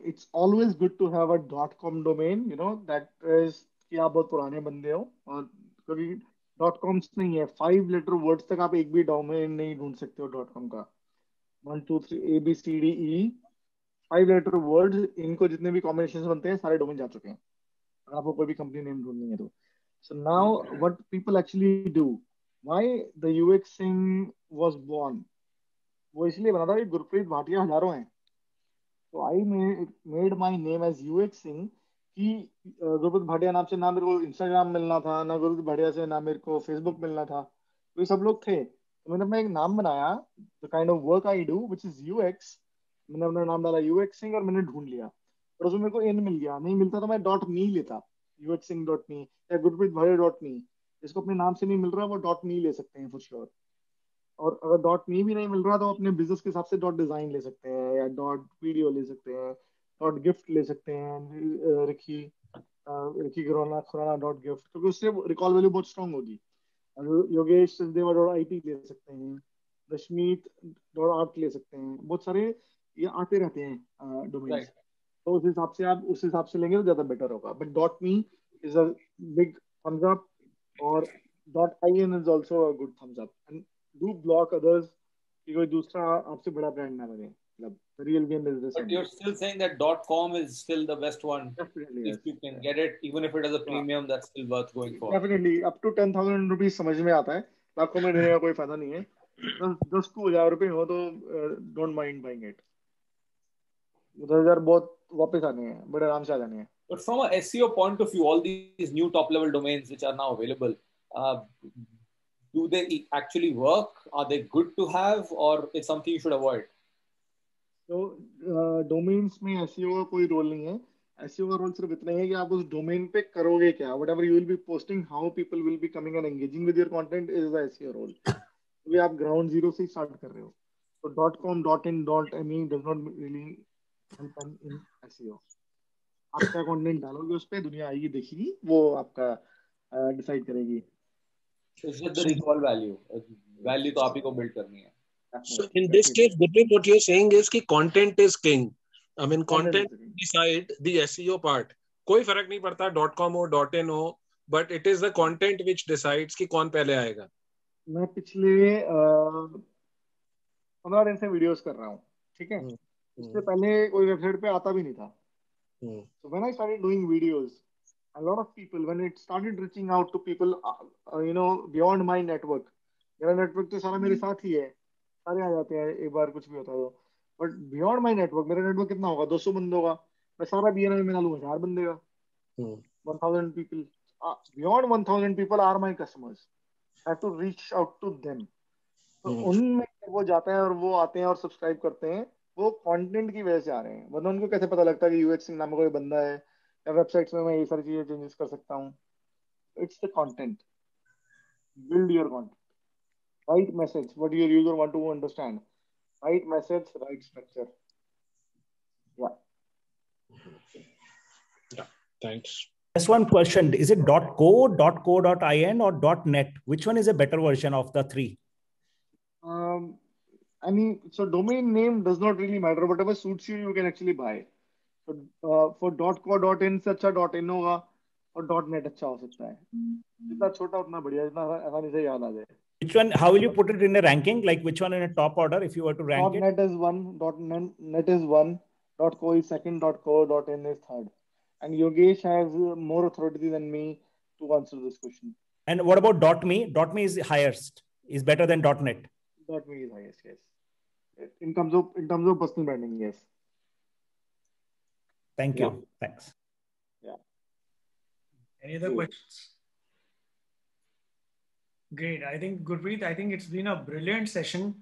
It's always good to have a .com domain, that is कि आप बहुत पुराने बंदे हो और कभी .coms नहीं है, 5 letter words तक आप एक भी domain नहीं ढूंढ सकते हो .com का. 1 2 3 A B C D E 5 letter words, इनको जितने भी combinations बनते हैं सारे domain जा चुके हैं. अगर आपको कोई भी company name ढूंढनी है तो. So now what people actually do, why the UX thing was born? वो इसलिए बना था कि गुरप्रीत भाटिया हजारों हैं. So I made my name as UX Singh कि गुरप्रीत भाटिया नाम से ना मेरे को Instagram मिलना था, ना गुरप्रीत भाटिया से ना मेरे को Facebook मिलना था. तो ये सब लोग थे. तो मैंने अपना एक नाम बनाया, the kind of work I do, which is UX. मैंने अपना नाम डाला UX Singh और मैंने ढूंढ लिया. और उसमें मेरे को इन मिल गया. नहीं मिलता तो मैं .me लेता, uxsingh.me या gurpreetbhatia.me. जिसको अपने नाम से नहीं मिल रहा वो .me ले सकते हैं for sure. और अगर .me भी नहीं मिल रहा तो अपने बिजनेस के हिसाब से .design ले सकते हैं या .video ले सकते हैं, .gift ले सकते हैं, रिकी खुराना .gift, क्योंकि उससे रिकॉल वैल्यू बहुत स्ट्रांग होगी. योगेश सचदेवा .it ले सकते हैं, रश्मीत .art ले सकते हैं. बहुत सारे ये आते रहते हैं डोमेन्स. तो उस हिसाब से आप उस हिसाब से लेंगे तो ज्यादा बेटर होगा. But .me is a big thumbs up और .in is also a good thumbs up. And do block others कि कोई दूसरा आपसे बड़ा brand ना बने. मतलब the real game is this. But you're still saying that .com is still the best one. Definitely, if you can get it, even if it is a premium, that's still worth going for. Definitely, up to 10,000 rupees समझ में आता है. लाखों में देने का कोई फायदा नहीं है. 10,000 रुपए हो तो don't mind buying it. 10,000 बहुत वापस आने हैं, बड़े आराम से आ जाने हैं. But from a SEO point of view, all these new top-level domains which are now available, do they actually work? Are they good to have, or it's something you should avoid? So, domains में SEO का कोई role नहीं है. SEO का role सिर्फ इतना ही है कि आप उस डोमेन पे करोगे क्या. Whatever you will be posting, how people will be coming and engaging with your content is the SEO role. तो आप ground zero से start कर रहे हो. So .com, .in, .me does not really help in SEO. आप क्या content डालोगे उस पे, दुनिया आएगी देखेगी, वो आपका डिसाइड करेगी. It's just the recall value. Value तो आप ही को build करनी है. So in this case, Gurpreet, what you're saying is कि content is king. I mean, content decide the SEO part. कोई फर्क नहीं पड़ता .com हो, .in हो, but it is the content which decides कि कौन पहले आएगा. मैं पिछले 15 दिन से वीडियोस कर रहा हूँ, ठीक है. इससे पहले कोई वेबसाइट पे आता भी नहीं था. So when I started doing videos, a lot of people, when it started reaching out to people, beyond my network, मेरा नेटवर्क तो सारा मेरे साथ ही है, सारे आ जाते हैं एक बार कुछ भी होता है तो. बट बियॉन्ड माई नेटवर्क, मेरा नेटवर्क कितना होगा, 200 बंदों का. मैं सारा BNI में डालूंगा 1000 बंदे का. 1000 people, beyond 1000 people are my customers. I have to reach out to them. तो उनमें वो जाते हैं और वो आते हैं और सब्सक्राइब करते हैं, वो कंटेंट की वजह से आ रहे हैं. वरना उनको कैसे पता लगता है कि UX नाम का कोई बंदा है या वेबसाइट्स में मैं ये सारी चीजें चेंजेस कर सकता हूँ. It's the content. Build your content. Right message, what your user want to understand. Right message, right structure. Yeah. Yeah. Thanks. Just one question: is it .co, .co.in, or .net? Which one is a better version of the three? I mean, so domain name does not really matter. Whatever suits you, you can actually buy. So for .co.in से अच्छा .in होगा और .net अच्छा हो सकता है. जितना छोटा उतना बढ़िया, जितना आसानी से याद आ जाए. Which one? How will you put it in a ranking? Like which one in a top order if you were to rank it? .net is one, .net is one, .co is second, .co.in is third. And Yogesh has more authority than me to answer this question. And what about .me? .me is highest, is better than .net. .me is highest, yes. In terms of personal branding, yes. Thank you. Thanks. Yeah. Any other questions? Great. I think Gurpreet, I think it's been a brilliant session,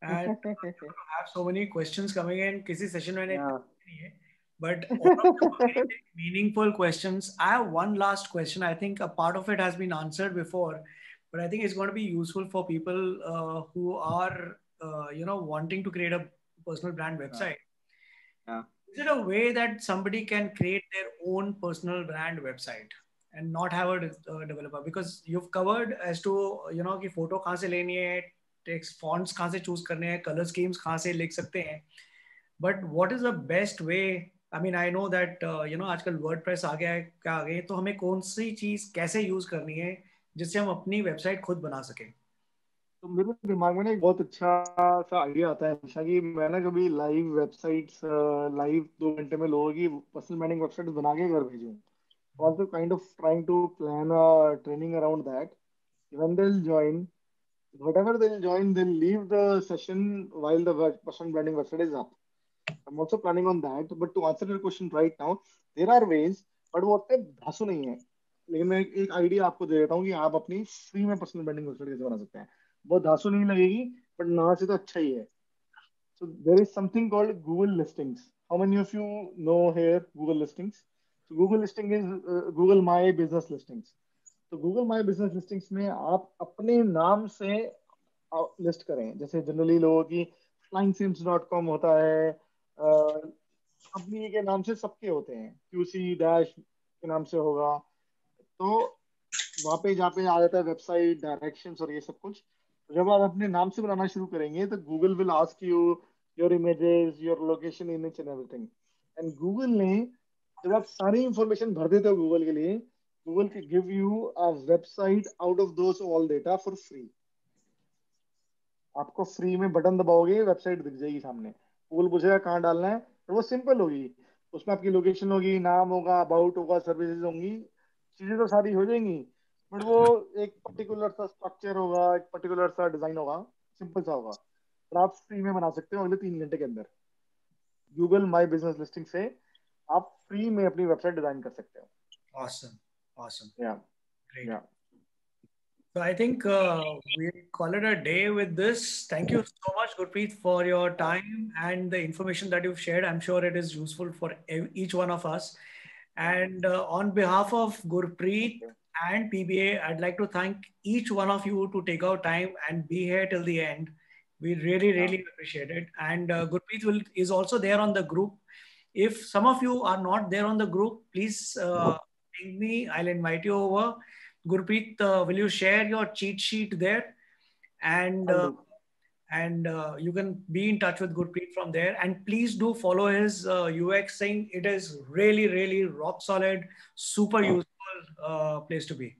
and have so many questions coming in. किसी session में नहीं है, but all of them are very meaningful questions. I have one last question. I think a part of it has been answered before, but I think it's going to be useful for people who are wanting to create a personal brand website. Yeah. Is it a way that somebody can create their own personal brand website and not have a developer? Because you've covered as to कि photo कहाँ से लेनी है, text fonts कहाँ से choose करने हैं, color schemes कहाँ से लिख सकते हैं. But what is the best way? I mean, I know that आजकल WordPress आ गया है, क्या आ गए, तो हमें कौन सी चीज कैसे यूज करनी है जिससे हम अपनी वेबसाइट खुद बना सकें. तो मेरे दिमाग में ना एक बहुत अच्छा सा आइडिया आता है हमेशा कि मैं ना कभी लाइव वेबसाइट्स लाइव 2 घंटे में लोगों की पर्सनल ब्रांडिंग वेबसाइट बना के घर भेजूं. Also kind of trying to plan a training around that. When they'll join, whatever they'll join, they'll leave the session while the personal branding website is up. I'm also planning on that. But to answer your question right now, there are ways, but वो उतने धांसू नहीं है. लेकिन मैं एक idea आपको दे देता हूँ कि आप अपनी फ्री में पर्सनल ब्रांडिंग वेबसाइट कैसे बना सकते हैं. बहुत धांसू नहीं लगेगी, but ना से तो अच्छा ही है. So there is something called Google listings. How many of you know here Google listings? So Google listing is Google My Business Listings. तो Google My Business Listings में आप अपने नाम से लिस्ट करें. जैसे जनरली लोगों की flyingsims.com होता है, कंपनी के नाम से सबके होते हैं, QC डैश के नाम से होगा. तो वहाँ पे जहाँ पे आ जाता है वेबसाइट, डायरेक्शंस और ये सब कुछ. जब आप अपने नाम से बनाना शुरू करेंगे तो Google will ask you your images, your location, image and everything. And Google ने जब आप सारी इंफॉर्मेशन भर देते हो गूगल के लिए, Google can give you a website out of those all data for free. आपको फ्री में बटन दबाओगे, वेबसाइट दिख जाएगी सामने, गूगल पूछेगा कहाँ डालना है, तो वो सिंपल होगी, उसमें आपकी लोकेशन होगी, नाम होगा, अबाउट होगा, सर्विसेज होंगी, चीजें तो सारी हो जाएंगी, बट वो एक पर्टिकुलर सा स्ट्रक्चर होगा, एक पर्टिकुलर सा डिजाइन होगा, सिंपल सा होगा, और आप फ्री में बना सकते हो अगले 3 घंटे के अंदर। गूगल माई बिजनेस लिस्टिंग से आप फ्री में अपनी वेबसाइट डिजाइन कर सकते हो। Awesome. Awesome. Yeah. Great. Yeah. So I think we'll call it a day with this. Thank you so much, Gurpreet, for your time and the information that you've shared. I'm sure it is useful for each one of us. And on behalf of Gurpreet and PBA, I'd like to thank each one of you to take out time and be here till the end. We really, really appreciate it. And Gurpreet is also there on the group. If some of you are not there on the group, please ping me. I'll invite you over. Gurpreet, will you share your cheat sheet there? And you can be in touch with Gurpreet from there. And please do follow his UX thing. It is really, really rock solid, super useful place to be.